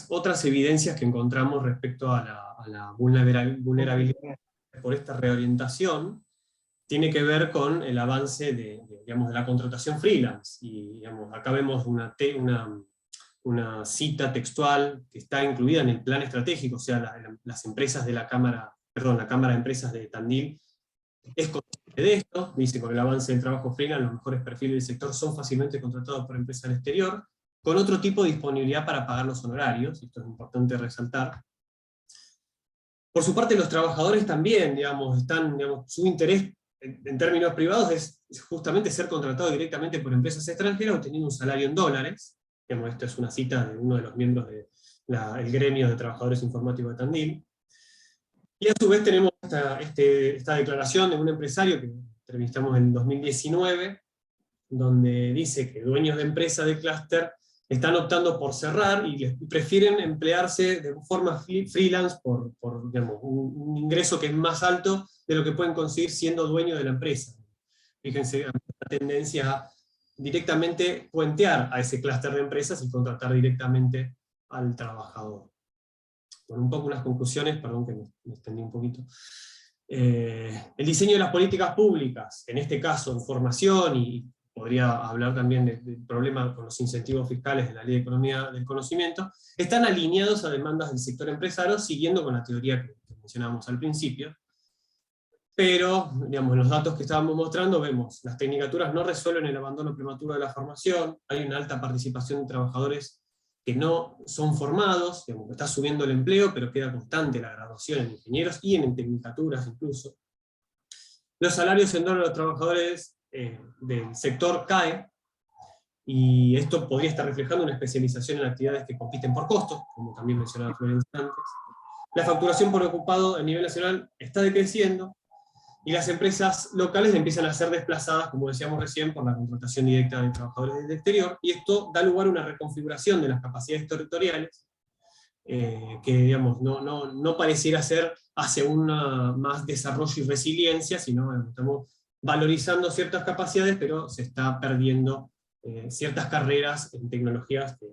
Otras evidencias que encontramos respecto a la vulnerabilidad por esta reorientación tiene que ver con el avance de la contratación freelance. Y digamos, acá vemos una cita textual que está incluida en el plan estratégico, o sea, las empresas de la Cámara de Empresas de Tandil es consciente de esto, dice: con el avance del trabajo freelance, los mejores perfiles del sector son fácilmente contratados por empresas del exterior, con otro tipo de disponibilidad para pagar los honorarios, esto es importante resaltar. Por su parte, los trabajadores también, su interés en términos privados es justamente ser contratados directamente por empresas extranjeras obteniendo un salario en dólares. Esto es una cita de uno de los miembros del gremio de trabajadores informáticos de Tandil. Y a su vez tenemos esta declaración de un empresario que entrevistamos en 2019, donde dice que dueños de empresas de clúster están optando por cerrar y prefieren emplearse de forma freelance por un ingreso que es más alto de lo que pueden conseguir siendo dueños de la empresa. Fíjense, la tendencia a directamente puentear a ese clúster de empresas y contratar directamente al trabajador. Bueno, un poco unas conclusiones, perdón que me extendí un poquito. El diseño de las políticas públicas, en este caso en formación, y podría hablar también del problema con los incentivos fiscales de la Ley de Economía del Conocimiento, están alineados a demandas del sector empresario, siguiendo con la teoría que mencionábamos al principio. Pero, en los datos que estábamos mostrando, vemos las tecnicaturas no resuelven el abandono prematuro de la formación, hay una alta participación de trabajadores que no son formados, está subiendo el empleo, pero queda constante la graduación en ingenieros y en tecnicaturas incluso. Los salarios en dólares de los trabajadores del sector cae, y esto podría estar reflejando una especialización en actividades que compiten por costos, como también mencionaba Florencia antes. La facturación por ocupado a nivel nacional está decreciendo, y las empresas locales empiezan a ser desplazadas, como decíamos recién, por la contratación directa de trabajadores del exterior, y esto da lugar a una reconfiguración de las capacidades territoriales, que no pareciera ser hacia más desarrollo y resiliencia, sino estamos valorizando ciertas capacidades, pero se está perdiendo ciertas carreras en tecnologías que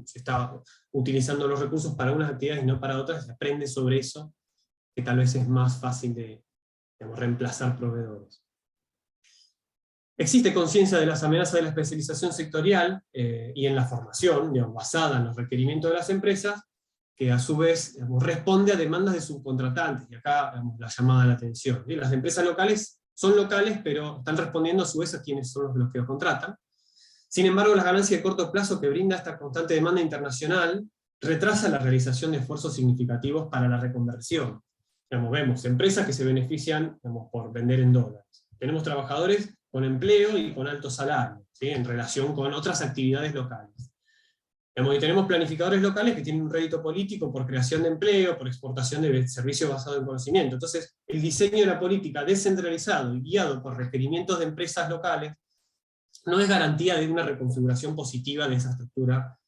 se está utilizando los recursos para unas actividades y no para otras, se aprende sobre eso, que tal vez es más fácil de reemplazar proveedores. Existe conciencia de las amenazas de la especialización sectorial y en la formación, basada en los requerimientos de las empresas, que a su vez responde a demandas de subcontratantes, y acá la llamada a la atención. Las empresas locales son locales, pero están respondiendo a su vez a quienes son los que los contratan. Sin embargo, las ganancias de corto plazo que brinda esta constante demanda internacional retrasa la realización de esfuerzos significativos para la reconversión. Vemos empresas que se benefician por vender en dólares. Tenemos trabajadores con empleo y con alto salario, ¿sí?, en relación con otras actividades locales. Y tenemos planificadores locales que tienen un rédito político por creación de empleo, por exportación de servicios basados en conocimiento. Entonces, el diseño de la política descentralizado y guiado por requerimientos de empresas locales no es garantía de una reconfiguración positiva de esa estructura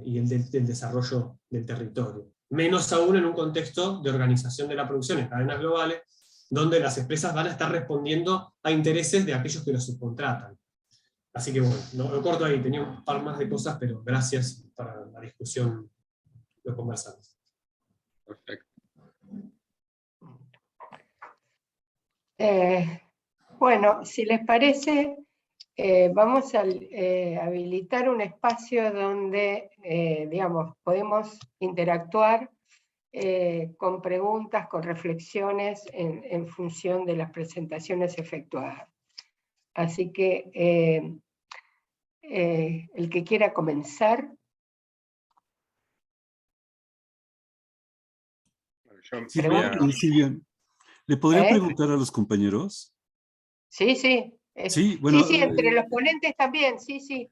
y del desarrollo del territorio. Menos aún en un contexto de organización de la producción en cadenas globales, donde las empresas van a estar respondiendo a intereses de aquellos que los subcontratan. Así que bueno, lo corto ahí, tenía un par más de cosas, pero gracias para la discusión, lo conversamos. Perfecto. Bueno, si les parece, vamos a habilitar un espacio donde, digamos, podemos interactuar con preguntas, con reflexiones en función de las presentaciones efectuadas. Así que el que quiera comenzar. Yo voy a- Silvia, ¿le podría preguntar a los compañeros? Sí, sí. Sí, bueno, sí, entre los ponentes también, sí, sí.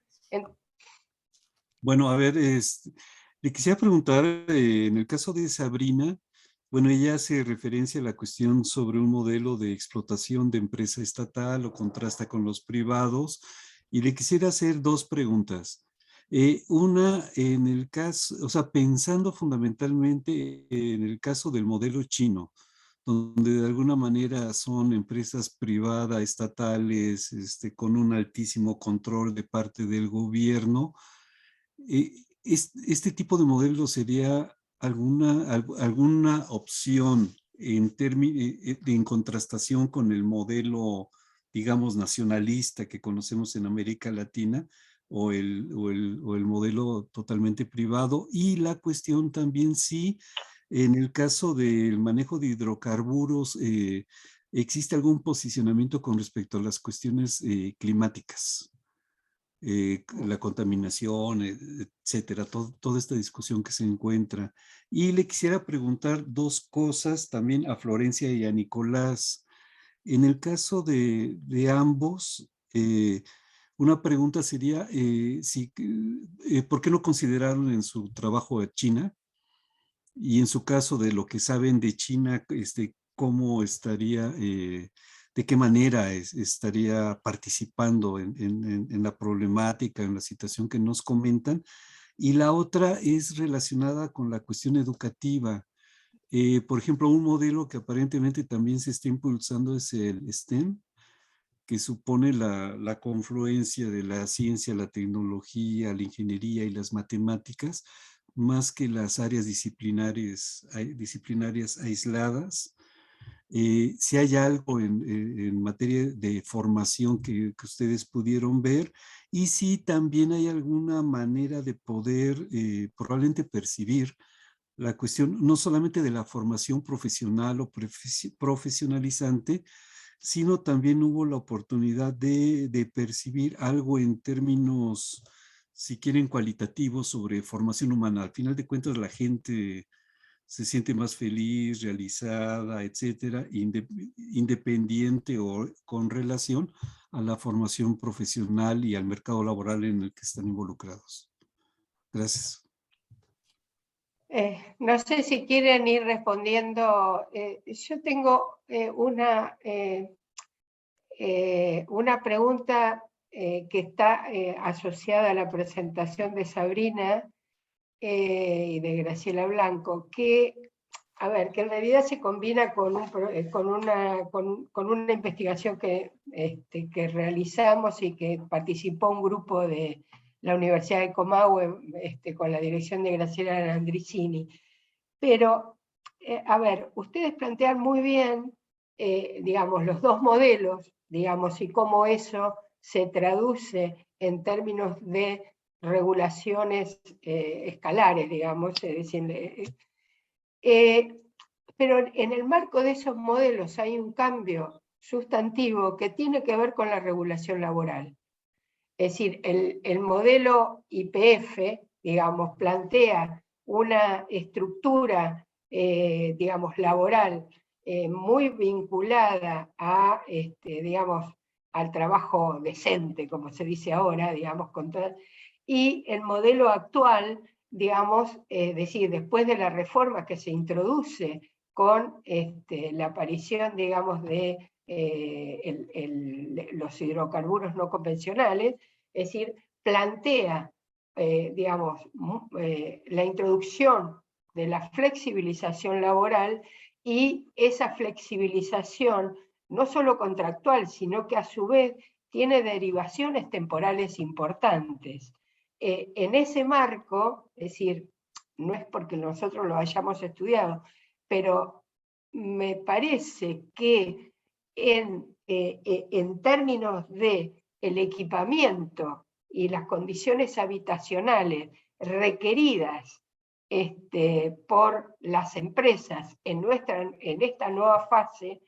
Bueno, a ver, le quisiera preguntar, en el caso de Sabrina, bueno, ella hace referencia a la cuestión sobre un modelo de explotación de empresa estatal o contrasta con los privados, y le quisiera hacer dos preguntas. Una, en el caso, o sea, pensando fundamentalmente en el caso del modelo chino, donde de alguna manera son empresas privadas, estatales, con un altísimo control de parte del gobierno. Este tipo de modelo sería alguna opción en contrastación con el modelo, digamos, nacionalista que conocemos en América Latina, o el modelo totalmente privado. Y la cuestión también, sí, en el caso del manejo de hidrocarburos, ¿existe algún posicionamiento con respecto a las cuestiones climáticas? La contaminación, etcétera, toda esta discusión que se encuentra. Y le quisiera preguntar dos cosas también a Florencia y a Nicolás. En el caso de ambos, una pregunta sería, ¿por qué no consideraron en su trabajo a China? Y en su caso, de lo que saben de China, ¿cómo estaría, de qué manera estaría participando en la problemática, en la situación que nos comentan? Y la otra es relacionada con la cuestión educativa. Por ejemplo, un modelo que aparentemente también se está impulsando es el STEM, que supone la confluencia de la ciencia, la tecnología, la ingeniería y las matemáticas, más que las áreas disciplinarias aisladas. Si hay algo en materia de formación que ustedes pudieron ver, y si también hay alguna manera de poder probablemente percibir la cuestión no solamente de la formación profesional o profesionalizante, sino también hubo la oportunidad de percibir algo en términos, si quieren, cualitativos sobre formación humana. Al final de cuentas, la gente se siente más feliz, realizada, etcétera, independiente o con relación a la formación profesional y al mercado laboral en el que están involucrados. Gracias. No sé si quieren ir respondiendo. Yo tengo una pregunta que está asociada a la presentación de Sabrina y de Graciela Blanco, que, a ver, que en realidad se combina con una investigación que realizamos y que participó un grupo de la Universidad de Comahue con la dirección de Graciela Landricini. Pero, a ver, ustedes plantean muy bien, digamos, los dos modelos, digamos, y cómo eso se traduce en términos de regulaciones escalares, digamos, es decir, pero en el marco de esos modelos hay un cambio sustantivo que tiene que ver con la regulación laboral. Es decir, el modelo YPF, digamos, plantea una estructura, digamos, laboral muy vinculada a, digamos, al trabajo decente, como se dice ahora, digamos, y el modelo actual, digamos, es decir, después de la reforma que se introduce con la aparición, digamos, de los hidrocarburos no convencionales, es decir, plantea, digamos, la introducción de la flexibilización laboral, y esa flexibilización no solo contractual, sino que a su vez tiene derivaciones temporales importantes. En ese marco, es decir, no es porque nosotros lo hayamos estudiado, pero me parece que en términos de el equipamiento y las condiciones habitacionales requeridas por las empresas en esta nueva fase,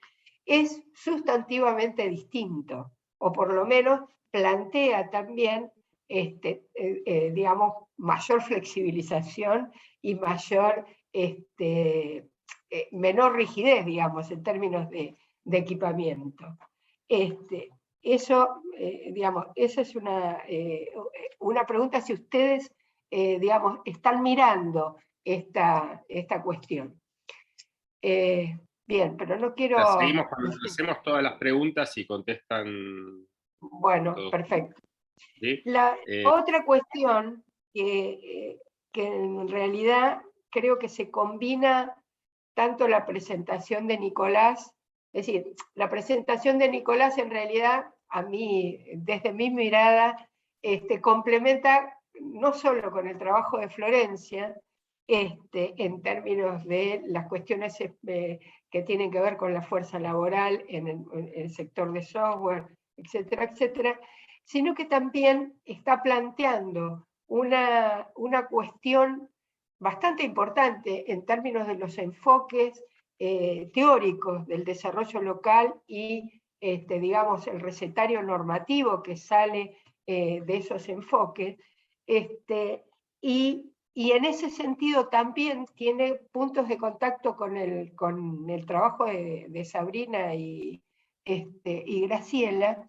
es sustantivamente distinto, o por lo menos plantea también, digamos, mayor flexibilización y mayor, menor rigidez, digamos, en términos de equipamiento. Eso, digamos, esa es una pregunta si ustedes, digamos, están mirando esta cuestión. Bien, pero no quiero... Seguimos cuando hacemos todas las preguntas y contestan. Bueno, todos. perfecto. ¿Sí? La otra cuestión que en realidad creo que se combina tanto la presentación de Nicolás, es decir, la presentación de Nicolás en realidad, a mí, desde mi mirada, complementa no solo con el trabajo de Florencia, en términos de las cuestiones que tienen que ver con la fuerza laboral en el sector de software, etcétera, etcétera, sino que también está planteando una cuestión bastante importante en términos de los enfoques teóricos del desarrollo local y, digamos, el recetario normativo que sale de esos enfoques, y en ese sentido también tiene puntos de contacto con el trabajo de Sabrina y Graciela,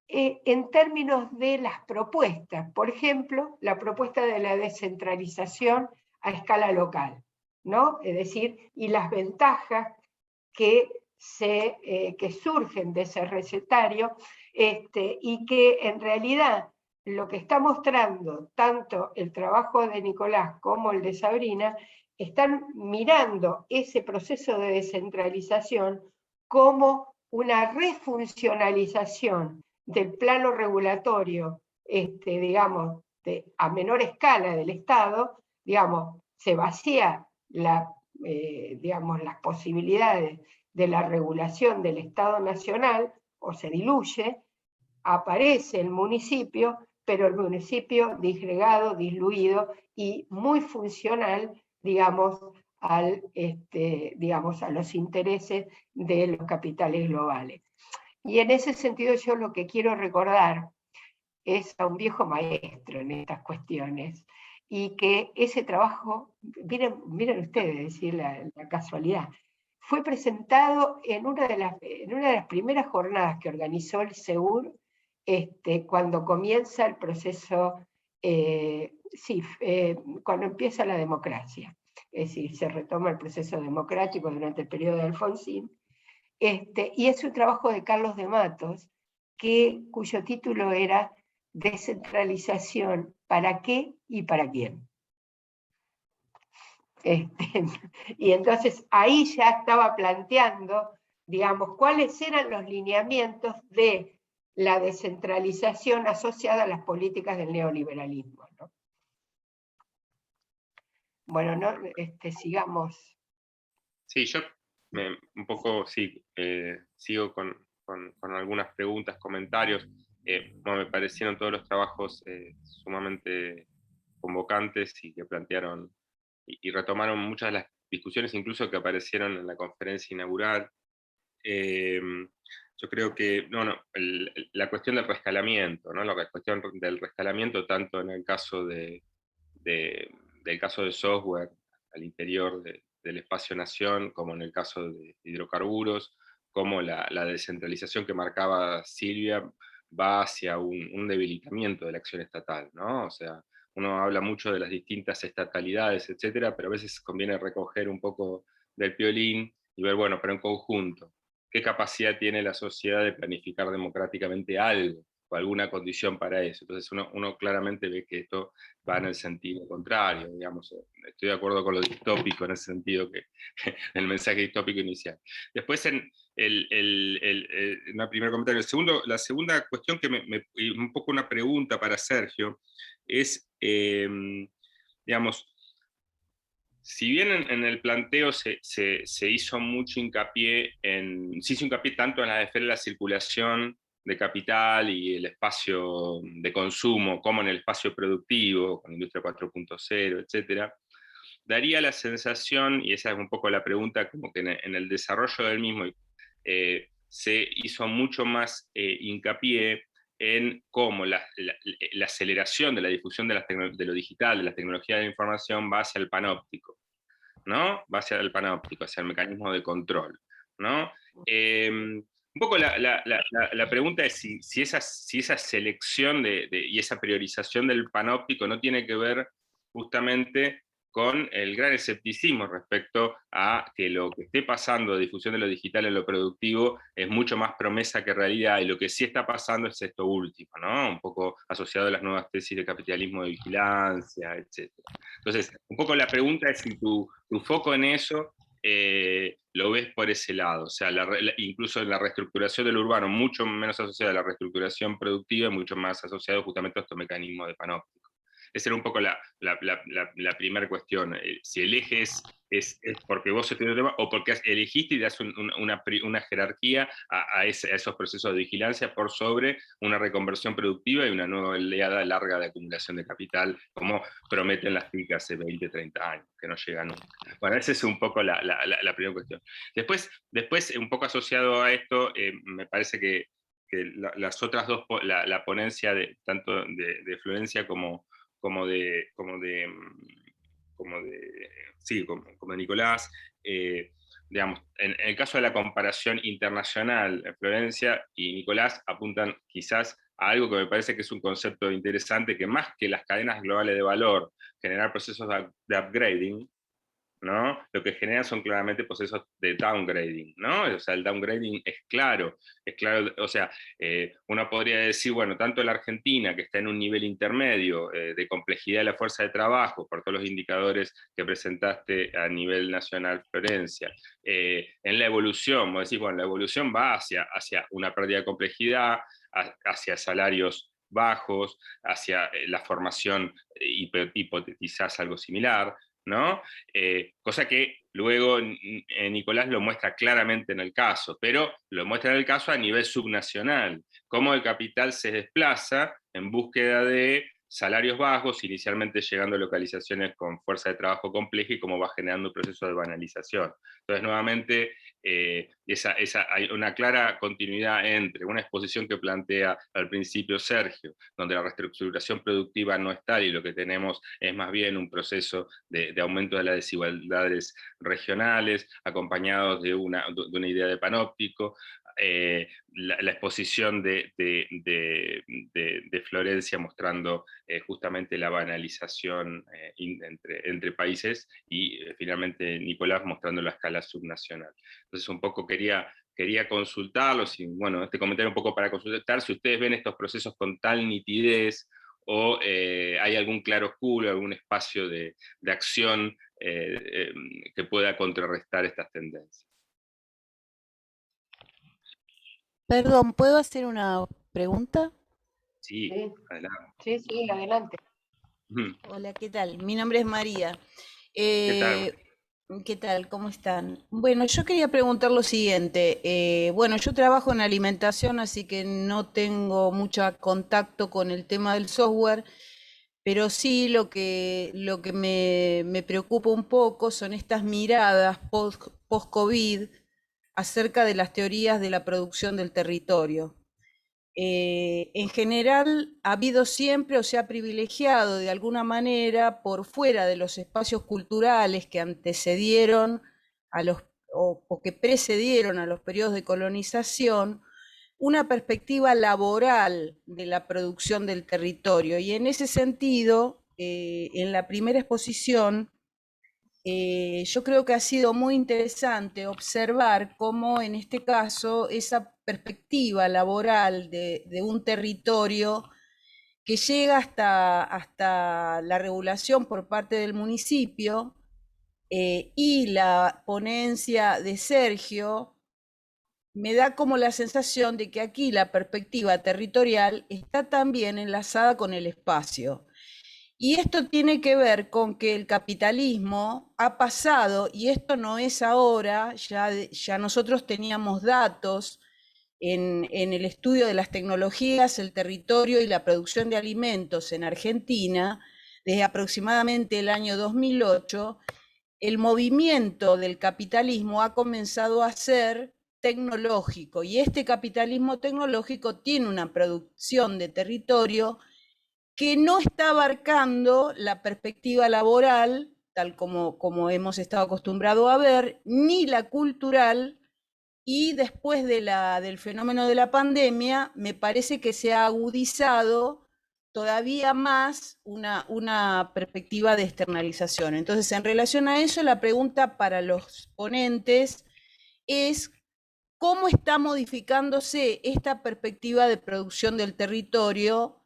en términos de las propuestas. Por ejemplo, la propuesta de la descentralización a escala local, ¿no? Es decir, y las ventajas que surgen de ese recetario, y que en realidad lo que está mostrando tanto el trabajo de Nicolás como el de Sabrina, están mirando ese proceso de descentralización como una refuncionalización del plano regulatorio, digamos, a menor escala del Estado, digamos, se vacía digamos, las posibilidades de la regulación del Estado nacional, o se diluye, aparece el municipio, pero el municipio disgregado, diluido y muy funcional, digamos, digamos, a los intereses de los capitales globales. Y en ese sentido yo lo que quiero recordar es a un viejo maestro en estas cuestiones, y que ese trabajo, miren ustedes, decir la casualidad, fue presentado en una de las primeras jornadas que organizó el SEUR, cuando comienza el proceso, cuando empieza la democracia, es decir, se retoma el proceso democrático durante el periodo de Alfonsín, y es un trabajo de Carlos de Matos, cuyo título era Descentralización, ¿para qué y para quién? Y entonces ahí ya estaba planteando, digamos, cuáles eran los lineamientos de la descentralización asociada a las políticas del neoliberalismo, ¿no? Bueno, no, sigamos. Sí, yo un poco sí, sigo con algunas preguntas, comentarios. Me parecieron todos los trabajos sumamente convocantes y que plantearon y retomaron muchas de las discusiones incluso que aparecieron en la conferencia inaugural. Yo creo que la cuestión del rescalamiento, ¿no? La cuestión del rescalamiento tanto en el caso del caso de software al interior del espacio nación, como en el caso de hidrocarburos, como la descentralización que marcaba Silvia va hacia un debilitamiento de la acción estatal, ¿no? O sea, uno habla mucho de las distintas estatalidades, etcétera, pero a veces conviene recoger un poco del piolín y ver, bueno, pero en conjunto, ¿qué capacidad tiene la sociedad de planificar democráticamente algo o alguna condición para eso? Entonces uno claramente ve que esto va en el sentido contrario, digamos. Estoy de acuerdo con lo distópico en ese sentido, que el mensaje distópico inicial. Después, una primer comentario. La segunda cuestión, un poco una pregunta para Sergio, es, digamos, si bien en el planteo se hizo mucho hincapié se hizo hincapié tanto en la esfera de la circulación de capital y el espacio de consumo, como en el espacio productivo, con Industria 4.0, etcétera, daría la sensación, y esa es un poco la pregunta, como que en el desarrollo del mismo se hizo mucho más hincapié en cómo la aceleración de la difusión de lo digital, de las tecnologías de la información, va hacia el panóptico, ¿no? Va hacia el panóptico, hacia el mecanismo de control, ¿no? Un poco la pregunta es si esa selección y esa priorización del panóptico no tiene que ver justamente con el gran escepticismo respecto a que lo que esté pasando de difusión de lo digital en lo productivo es mucho más promesa que realidad, y lo que sí está pasando es esto último, ¿no? Un poco asociado a las nuevas tesis de capitalismo de vigilancia, etc. Entonces, un poco la pregunta es si tu foco en eso lo ves por ese lado, o sea, incluso en la reestructuración del urbano, mucho menos asociado a la reestructuración productiva, mucho más asociado justamente a estos mecanismos de panóptico. Esa era un poco la primera cuestión. Si el eje es porque vos estudias el tema o porque elegiste y das una jerarquía a esos procesos de vigilancia por sobre una reconversión productiva y una nueva oleada larga de acumulación de capital, como prometen las TIC hace 20, 30 años, que no llega nunca. Bueno, esa es un poco la primera cuestión. Después, un poco asociado a esto, me parece que las otras dos, la ponencia tanto de Florencia como de Nicolás, digamos, en el caso de la comparación internacional, Florencia y Nicolás apuntan quizás a algo que me parece que es un concepto interesante, que más que las cadenas globales de valor, generar procesos de upgrading, ¿no? Lo que generan son claramente procesos de downgrading, ¿no? O sea, el downgrading es claro, o sea, uno podría decir, bueno, tanto la Argentina, que está en un nivel intermedio de complejidad de la fuerza de trabajo, por todos los indicadores que presentaste a nivel nacional, Florencia, en la evolución, vos decís, bueno, la evolución va hacia una pérdida de complejidad, hacia salarios bajos, hacia la formación, hipotetizás algo similar, ¿no? Cosa que luego Nicolás lo muestra claramente en el caso, pero lo muestra en el caso a nivel subnacional, cómo el capital se desplaza en búsqueda de salarios bajos, inicialmente llegando a localizaciones con fuerza de trabajo compleja, y cómo va generando un proceso de banalización. Entonces, nuevamente, hay una clara continuidad entre una exposición que plantea al principio Sergio, donde la reestructuración productiva no es tal y lo que tenemos es más bien un proceso de aumento de las desigualdades regionales, acompañados de una idea de panóptico, la exposición de Florencia mostrando justamente la banalización entre países, y finalmente Nicolás mostrando la escala subnacional. Entonces un poco quería consultarlos, y bueno, este comentario un poco para consultar si ustedes ven estos procesos con tal nitidez, o hay algún claroscuro, algún espacio de acción que pueda contrarrestar estas tendencias. Perdón, ¿puedo hacer una pregunta? Sí, adelante. Sí, adelante. Hola, ¿qué tal? Mi nombre es María. ¿Qué tal? ¿Qué tal? ¿Cómo están? Bueno, yo quería preguntar lo siguiente. Bueno, yo trabajo en alimentación, así que no tengo mucho contacto con el tema del software, pero sí lo que me preocupa un poco son estas miradas post-COVID acerca de las teorías de la producción del territorio. En general ha habido siempre, o se ha privilegiado de alguna manera, por fuera de los espacios culturales que antecedieron o que precedieron a los periodos de colonización, una perspectiva laboral de la producción del territorio. Y en ese sentido, en la primera exposición, yo creo que ha sido muy interesante observar cómo en este caso esa perspectiva laboral de un territorio que llega hasta la regulación por parte del municipio, y la ponencia de Sergio me da como la sensación de que aquí la perspectiva territorial está también enlazada con el espacio. Y esto tiene que ver con que el capitalismo ha pasado, y esto no es ahora, ya nosotros teníamos datos en el estudio de las tecnologías, el territorio y la producción de alimentos en Argentina, desde aproximadamente el año 2008, el movimiento del capitalismo ha comenzado a ser tecnológico, y este capitalismo tecnológico tiene una producción de territorio que no está abarcando la perspectiva laboral, tal como hemos estado acostumbrados a ver, ni la cultural, y después del fenómeno de la pandemia, me parece que se ha agudizado todavía más una perspectiva de externalización. Entonces, en relación a eso, la pregunta para los ponentes es: ¿cómo está modificándose esta perspectiva de producción del territorio,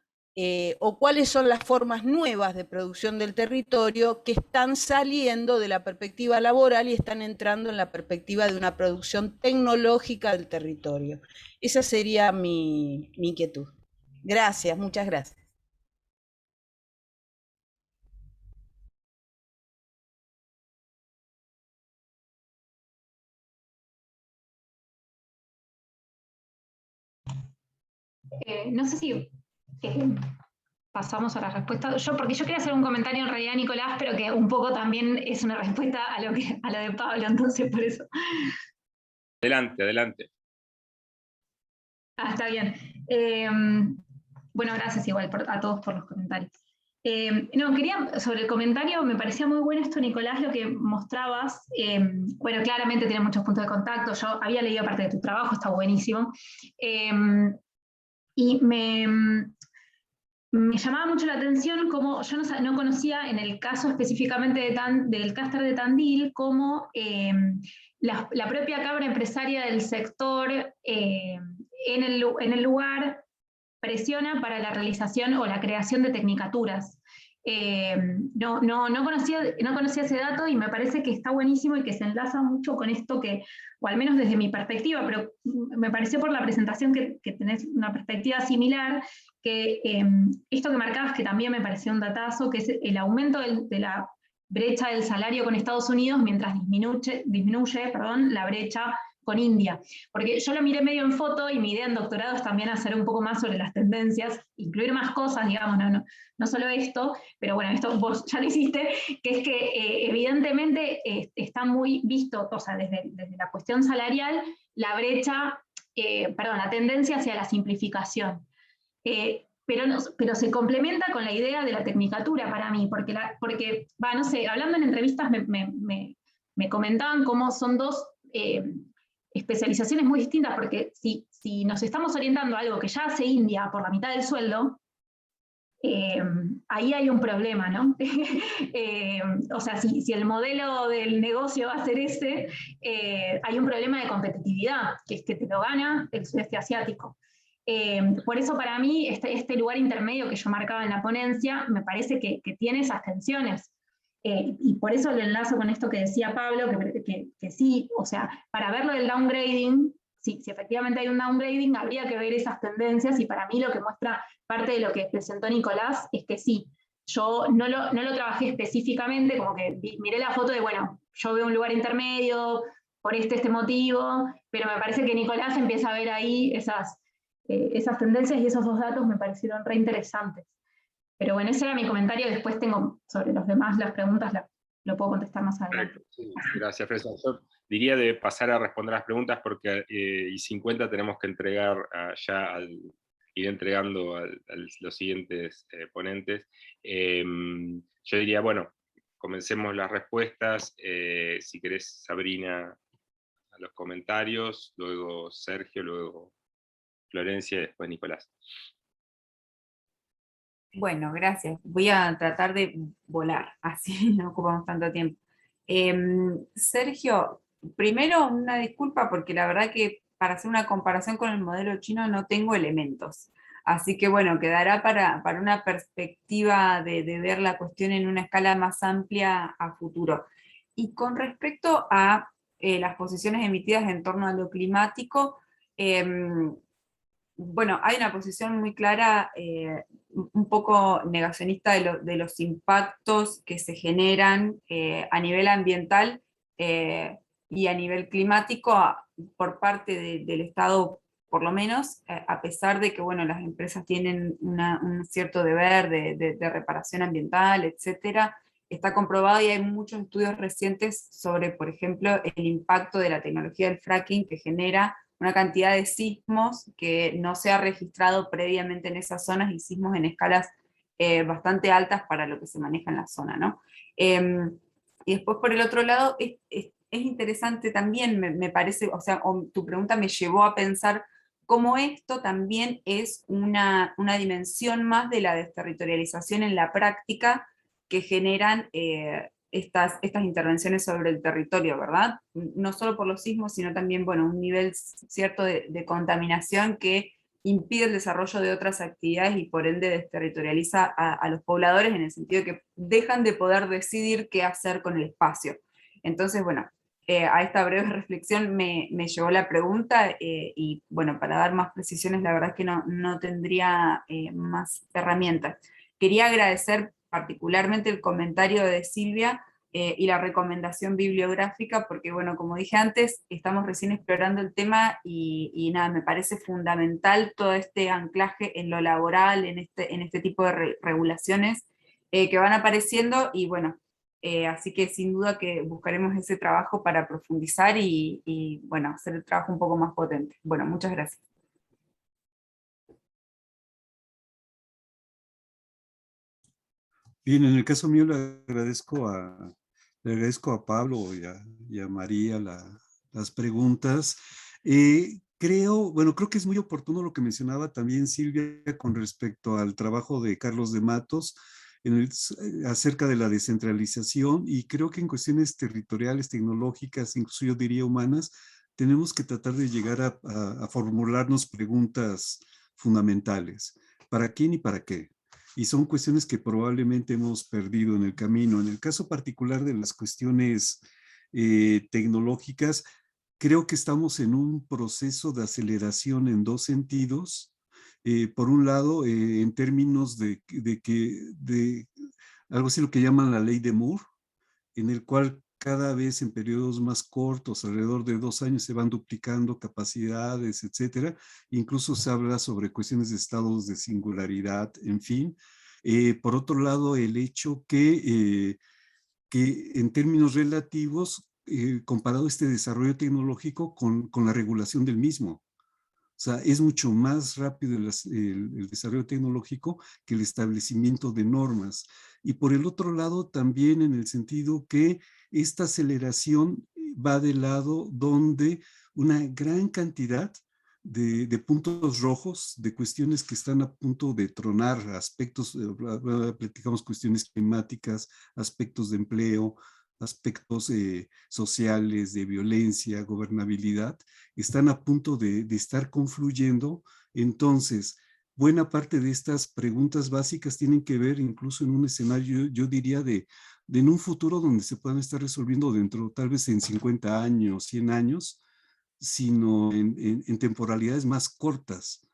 o cuáles son las formas nuevas de producción del territorio que están saliendo de la perspectiva laboral y están entrando en la perspectiva de una producción tecnológica del territorio? Esa sería mi inquietud. Gracias, muchas gracias. No sé si pasamos a la respuesta. Porque yo quería hacer un comentario en realidad, Nicolás, pero que un poco también es una respuesta a lo de Pablo, entonces por eso. Adelante, adelante. Está bien. Bueno, gracias igual a todos por los comentarios. No, quería, sobre el comentario, me parecía muy bueno esto, Nicolás, lo que mostrabas. Bueno, claramente tiene muchos puntos de contacto. Yo había leído parte de tu trabajo, está buenísimo. Y me llamaba mucho la atención cómo yo no conocía en el caso específicamente del clúster de Tandil, cómo la propia cámara empresaria del sector en el lugar presiona para la realización o la creación de tecnicaturas. No conocía ese dato, y me parece que está buenísimo y que se enlaza mucho con esto que, o al menos desde mi perspectiva, pero me pareció por la presentación que tenés una perspectiva similar, que esto que marcabas, que también me pareció un datazo, que es el aumento de la brecha del salario con Estados Unidos mientras disminuye la brecha con India. Porque yo lo miré medio en foto, y mi idea en doctorado es también hacer un poco más sobre las tendencias, incluir más cosas, digamos, no solo esto, pero bueno, esto vos ya lo hiciste, que es que evidentemente está muy visto, o sea, desde la cuestión salarial, la brecha, la tendencia hacia la simplificación. Pero se complementa con la idea de la tecnicatura para mí, porque no sé, hablando en entrevistas me comentaban cómo son dos especializaciones muy distintas, porque si nos estamos orientando a algo que ya hace India por la mitad del sueldo, ahí hay un problema, ¿no? O sea, si el modelo del negocio va a ser ese, hay un problema de competitividad, que es que te lo gana el sudeste asiático. Por eso para mí este lugar intermedio que yo marcaba en la ponencia me parece que tiene esas tensiones. Y por eso lo enlazo con esto que decía Pablo, que sí, o sea, para verlo del downgrading, si efectivamente hay un downgrading, habría que ver esas tendencias, y para mí lo que muestra parte de lo que presentó Nicolás es que sí, yo no lo trabajé específicamente, como que miré la foto de, bueno, yo veo un lugar intermedio por este motivo, pero me parece que Nicolás empieza a ver ahí esas tendencias, y esos dos datos me parecieron re interesantes. Pero bueno, ese era mi comentario. Después tengo sobre los demás las preguntas, lo puedo contestar más adelante. Gracias, Fresa. Yo diría de pasar a responder las preguntas, porque y 50 tenemos que entregar ir entregando a los siguientes ponentes. Yo diría, bueno, comencemos las respuestas. Si querés, Sabrina, a los comentarios, luego Sergio, luego Florencia y después Nicolás. Bueno, gracias. Voy a tratar de volar, así no ocupamos tanto tiempo. Sergio, primero una disculpa, porque la verdad que para hacer una comparación con el modelo chino no tengo elementos. Así que bueno, quedará para una perspectiva de ver la cuestión en una escala más amplia a futuro. Y con respecto a las posiciones emitidas en torno a lo climático. Bueno, hay una posición muy clara, un poco negacionista de los impactos que se generan a nivel ambiental y a nivel climático por parte del Estado, por lo menos, a pesar de que bueno, las empresas tienen un cierto deber de reparación ambiental, etcétera. Está comprobado y hay muchos estudios recientes sobre, por ejemplo, el impacto de la tecnología del fracking que genera una cantidad de sismos que no se ha registrado previamente en esas zonas, y sismos en escalas bastante altas para lo que se maneja en la zona, ¿no? Y después, por el otro lado, es interesante también, me parece, o sea, tu pregunta me llevó a pensar cómo esto también es una dimensión más de la desterritorialización en la práctica que generan estas intervenciones sobre el territorio, ¿verdad? No solo por los sismos, sino también, bueno, un nivel cierto de contaminación que impide el desarrollo de otras actividades y por ende desterritorializa a los pobladores, en el sentido de que dejan de poder decidir qué hacer con el espacio. Entonces, bueno, a esta breve reflexión me llevó la pregunta, y bueno, para dar más precisiones, la verdad es que no tendría más herramientas. Quería agradecer particularmente el comentario de Silvia y la recomendación bibliográfica, porque bueno, como dije antes, estamos recién explorando el tema y nada, me parece fundamental todo este anclaje en lo laboral, en este tipo de regulaciones que van apareciendo, y bueno, así que sin duda que buscaremos ese trabajo para profundizar y bueno, hacer el trabajo un poco más potente. Bueno, muchas gracias. Bien, en el caso mío le agradezco a Pablo y a María las preguntas. Creo que es muy oportuno lo que mencionaba también Silvia con respecto al trabajo de Carlos de Matos acerca de la descentralización, y creo que en cuestiones territoriales, tecnológicas, incluso yo diría humanas, tenemos que tratar de llegar a formularnos preguntas fundamentales. ¿Para quién y para qué? Y son cuestiones que probablemente hemos perdido en el camino. En el caso particular de las cuestiones tecnológicas, creo que estamos en un proceso de aceleración en dos sentidos. Por un lado, en términos de algo así lo que llaman la ley de Moore, en el cual cada vez en periodos más cortos, alrededor de 2 años, se van duplicando capacidades, etcétera. Incluso se habla sobre cuestiones de estados de singularidad, en fin. Por otro lado, el hecho que en términos relativos, comparado este desarrollo tecnológico con la regulación del mismo. O sea, es mucho más rápido el desarrollo tecnológico que el establecimiento de normas. Y por el otro lado, también en el sentido que esta aceleración va del lado donde una gran cantidad de puntos rojos, de cuestiones que están a punto de tronar, aspectos, platicamos cuestiones climáticas, aspectos de empleo, aspectos sociales, de violencia, gobernabilidad, están a punto de estar confluyendo. Entonces, buena parte de estas preguntas básicas tienen que ver incluso en un escenario, yo diría, de en un futuro donde se puedan estar resolviendo dentro, tal vez en 50 años, 100 años, sino en temporalidades más cortas,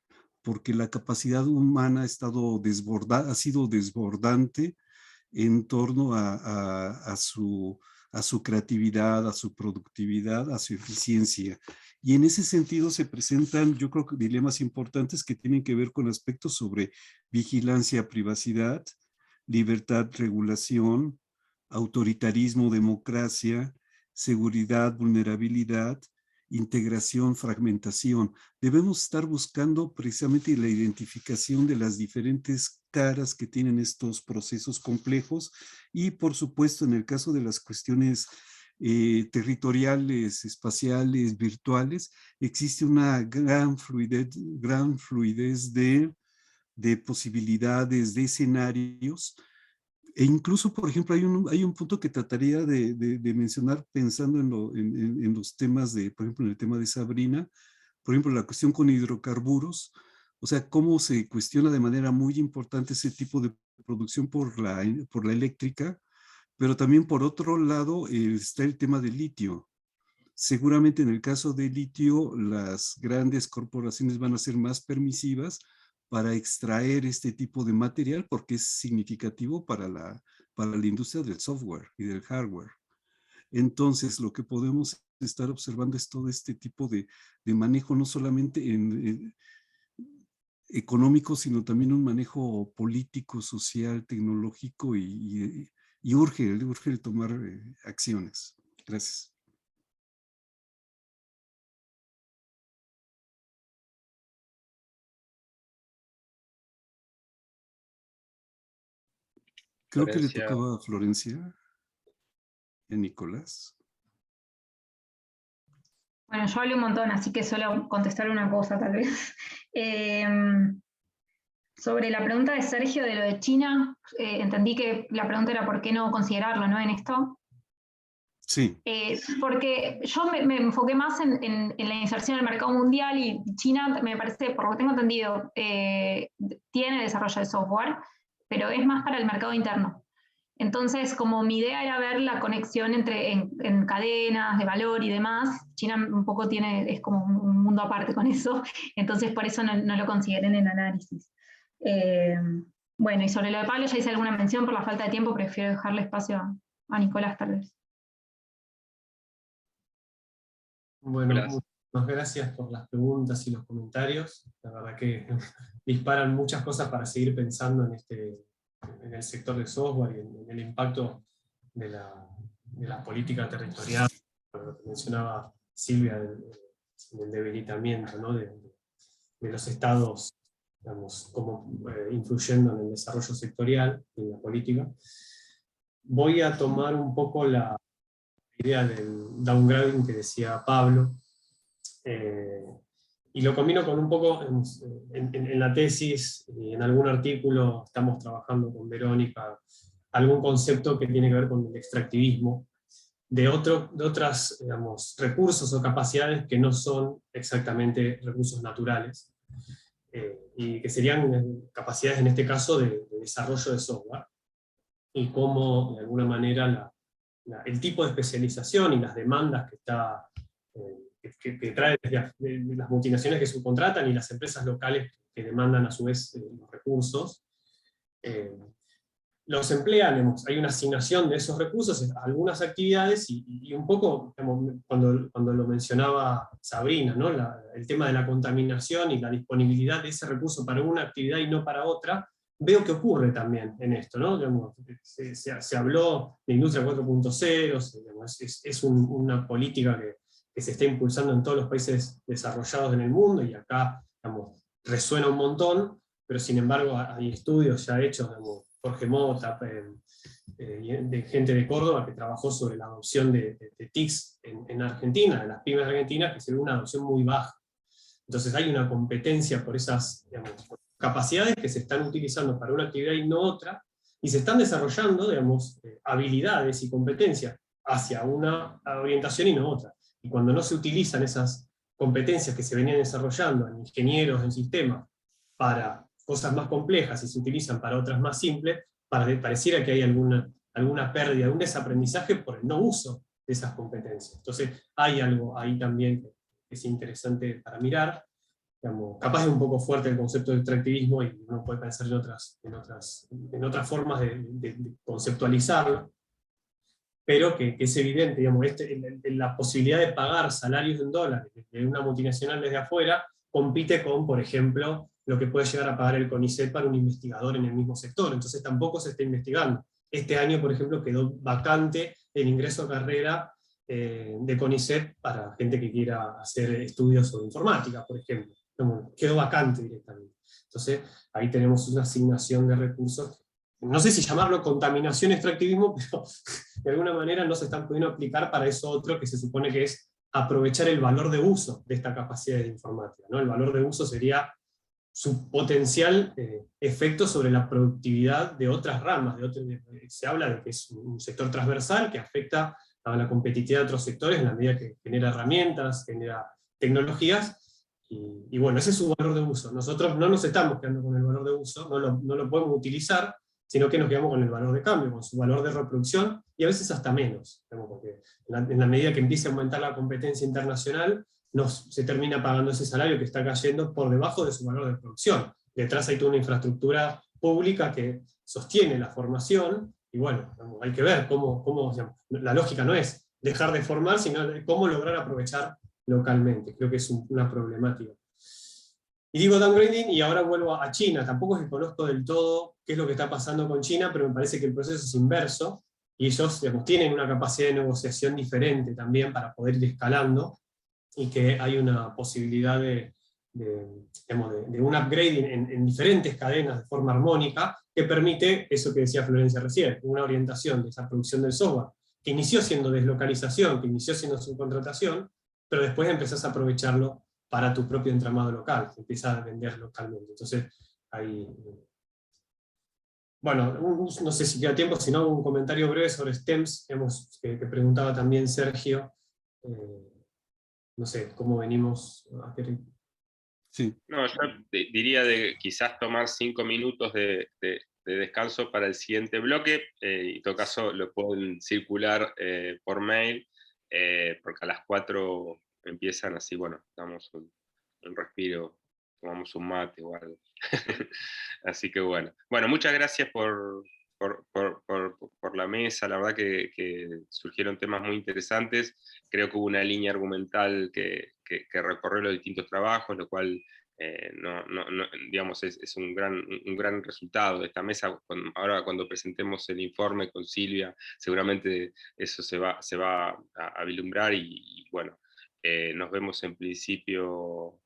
porque la capacidad humana ha estado desbordada, ha sido desbordante en torno a su creatividad, a su productividad, a su eficiencia. Y en ese sentido se presentan, yo creo que dilemas importantes que tienen que ver con aspectos sobre vigilancia, privacidad, libertad, regulación, autoritarismo, democracia, seguridad, vulnerabilidad, integración, fragmentación. Debemos estar buscando precisamente la identificación de las diferentes caras que tienen estos procesos complejos, y por supuesto en el caso de las cuestiones territoriales, espaciales, virtuales, existe una gran fluidez de posibilidades, de escenarios. E incluso, por ejemplo, hay un punto que trataría de mencionar pensando en los temas por ejemplo, en el tema de Sabrina, por ejemplo, la cuestión con hidrocarburos, o sea, cómo se cuestiona de manera muy importante ese tipo de producción por la eléctrica, pero también por otro lado está el tema del litio. O Seguramente en el caso de litio, las grandes corporaciones van a ser más permisivas para extraer este tipo de material porque es significativo para la industria del software y del hardware. Entonces, lo que podemos estar observando es todo este tipo de manejo, no solamente económico, sino también un manejo político, social, tecnológico y urge el tomar acciones. Gracias. Creo que le tocaba a Florencia y a Nicolás. Bueno, yo hablé un montón, así que solo contestar una cosa tal vez. Sobre la pregunta de Sergio de lo de China, entendí que la pregunta era por qué no considerarlo, ¿no? En esto. Sí. Porque yo me enfoqué más en la inserción en el mercado mundial y China, me parece, por lo que tengo entendido, tiene desarrollo de software, pero es más para el mercado interno. Entonces, como mi idea era ver la conexión en cadenas de valor y demás, China un poco es como un mundo aparte con eso, entonces por eso no lo consideré en el análisis. Bueno, y sobre lo de Pablo ya hice alguna mención, por la falta de tiempo prefiero dejarle espacio a Nicolás tal vez. Bueno, muchas gracias por las preguntas y los comentarios. La verdad que disparan muchas cosas para seguir pensando en el sector del software y en el impacto de la política territorial, lo que mencionaba Silvia, del debilitamiento, ¿no? de los estados, digamos, como influyendo en el desarrollo sectorial y en la política. Voy a tomar un poco la idea del downgrading que decía Pablo, y lo combino con un poco en la tesis y en algún artículo estamos trabajando con Verónica algún concepto que tiene que ver con el extractivismo de otras, digamos, recursos o capacidades que no son exactamente recursos naturales, y que serían capacidades en este caso de desarrollo de software, y cómo de alguna manera el tipo de especialización y las demandas que traen de las multinacionales que subcontratan y las empresas locales que demandan a su vez los recursos, los emplean, digamos, hay una asignación de esos recursos a algunas actividades, y un poco, digamos, cuando lo mencionaba Sabrina, ¿no? El tema de la contaminación y la disponibilidad de ese recurso para una actividad y no para otra, veo que ocurre también en esto, ¿no? Digamos, se habló de industria 4.0, es una política que se está impulsando en todos los países desarrollados en el mundo, y acá, digamos, resuena un montón, pero sin embargo hay estudios ya hechos, digamos, Jorge Mota, de gente de Córdoba, que trabajó sobre la adopción de TICs en Argentina, de las pymes argentinas, que se ve una adopción muy baja. Entonces hay una competencia por esas, digamos, capacidades que se están utilizando para una actividad y no otra, y se están desarrollando, digamos, habilidades y competencias hacia una orientación y no otra. Y cuando no se utilizan esas competencias que se venían desarrollando en ingenieros, en sistemas, para cosas más complejas y se utilizan para otras más simples, pareciera que hay alguna pérdida, un desaprendizaje por el no uso de esas competencias. Entonces hay algo ahí también que es interesante para mirar. Digamos, capaz es un poco fuerte el concepto de extractivismo y uno puede pensar en otras formas de conceptualizarlo, pero que es evidente, digamos, la posibilidad de pagar salarios en dólares de una multinacional desde afuera compite con, por ejemplo, lo que puede llegar a pagar el CONICET para un investigador en el mismo sector. Entonces tampoco se está investigando. Este año, por ejemplo, quedó vacante el ingreso a carrera de CONICET para gente que quiera hacer estudios sobre informática, por ejemplo. Quedó vacante directamente. Entonces ahí tenemos una asignación de recursos. No sé si llamarlo contaminación, extractivismo, pero de alguna manera no se están pudiendo aplicar para eso otro que se supone que es aprovechar el valor de uso de esta capacidad de informática, ¿no? El valor de uso sería su potencial efecto sobre la productividad de otras ramas. Se habla de que es un sector transversal que afecta a la competitividad de otros sectores en la medida que genera herramientas, genera tecnologías, y bueno, ese es su valor de uso. Nosotros no nos estamos quedando con el valor de uso, no lo podemos utilizar, sino que nos quedamos con el valor de cambio, con su valor de reproducción, y y a veces hasta menos, digamos, porque en la medida que empiece a aumentar la competencia internacional, se termina pagando ese salario que está cayendo por debajo de su valor de producción. Detrás hay toda una infraestructura pública que sostiene la formación, y bueno, hay que ver cómo digamos, la lógica no es dejar de formar, sino de cómo lograr aprovechar localmente. Creo que es una problemática. Y digo downgrading, y ahora vuelvo a China. Tampoco es que conozco del todo qué es lo que está pasando con China, pero me parece que el proceso es inverso, y ellos, digamos, tienen una capacidad de negociación diferente también para poder ir escalando, y que hay una posibilidad de un upgrading en diferentes cadenas de forma armónica, que permite eso que decía Florencia recién, una orientación de esa producción del software, que inició siendo deslocalización, que inició siendo subcontratación, pero después empezás a aprovecharlo para tu propio entramado local, empiezas a vender localmente. Entonces, ahí... Bueno, no sé si queda tiempo, si no, un comentario breve sobre STEMS, que preguntaba también Sergio. No sé, cómo venimos a querer... Sí. No, yo diría de quizás tomar 5 minutos de descanso para el siguiente bloque, y en todo caso lo pueden circular por mail, porque a las 4 empiezan, así, bueno, damos un respiro, tomamos un mate o algo. Así que bueno. Bueno, muchas gracias por la mesa, la verdad que surgieron temas muy interesantes, creo que hubo una línea argumental que recorrió los distintos trabajos, lo cual digamos, es un gran resultado de esta mesa. Ahora cuando presentemos el informe con Silvia, seguramente eso se va a vislumbrar, y bueno, nos vemos en principio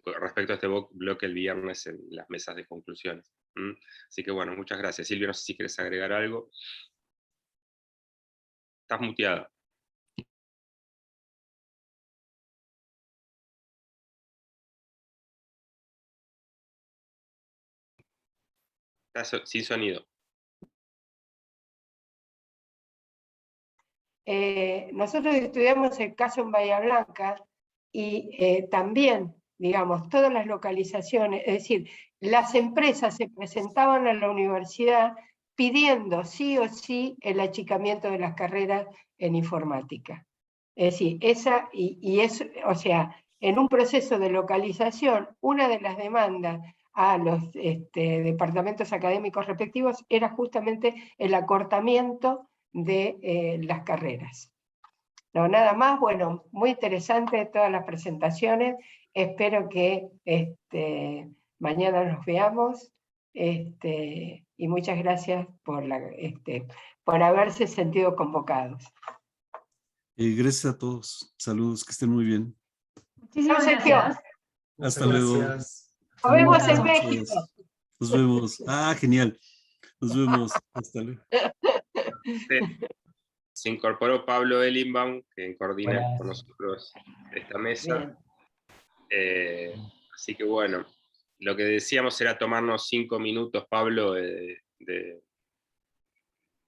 respecto a este bloque el viernes en las mesas de conclusiones. Así que bueno, muchas gracias. Silvia, no sé si quieres agregar algo. Estás muteada. Estás sin sonido. Nosotros estudiamos el caso en Bahía Blanca, y también, digamos, todas las localizaciones, es decir, las empresas se presentaban a la universidad pidiendo sí o sí el achicamiento de las carreras en informática. Es decir, o sea, en un proceso de localización, una de las demandas a los departamentos académicos respectivos era justamente el acortamiento de las carreras. No, nada más, bueno, muy interesante todas las presentaciones, espero que mañana nos veamos, y muchas gracias por haberse sentido convocados. Gracias a todos, saludos, que estén muy bien. Muchísimas gracias. Hasta luego. Gracias. Nos vemos en Saludos a México. todos. Nos vemos. Genial. Nos vemos. Hasta luego. Se incorporó Pablo Elinbaum, que coordina Buenas. con nosotros esta mesa. Así que bueno, lo que decíamos era tomarnos 5 minutos, Pablo,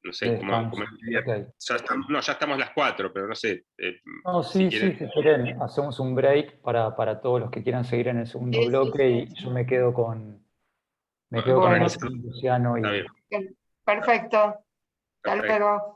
no sé, Okay. ya estamos las 4, pero no sé. No, sí, si quieren, hacemos un break para todos los que quieran seguir en el segundo bloque, y yo me quedo con Bueno, Luciano. Está bien. perfecto. Hasta luego.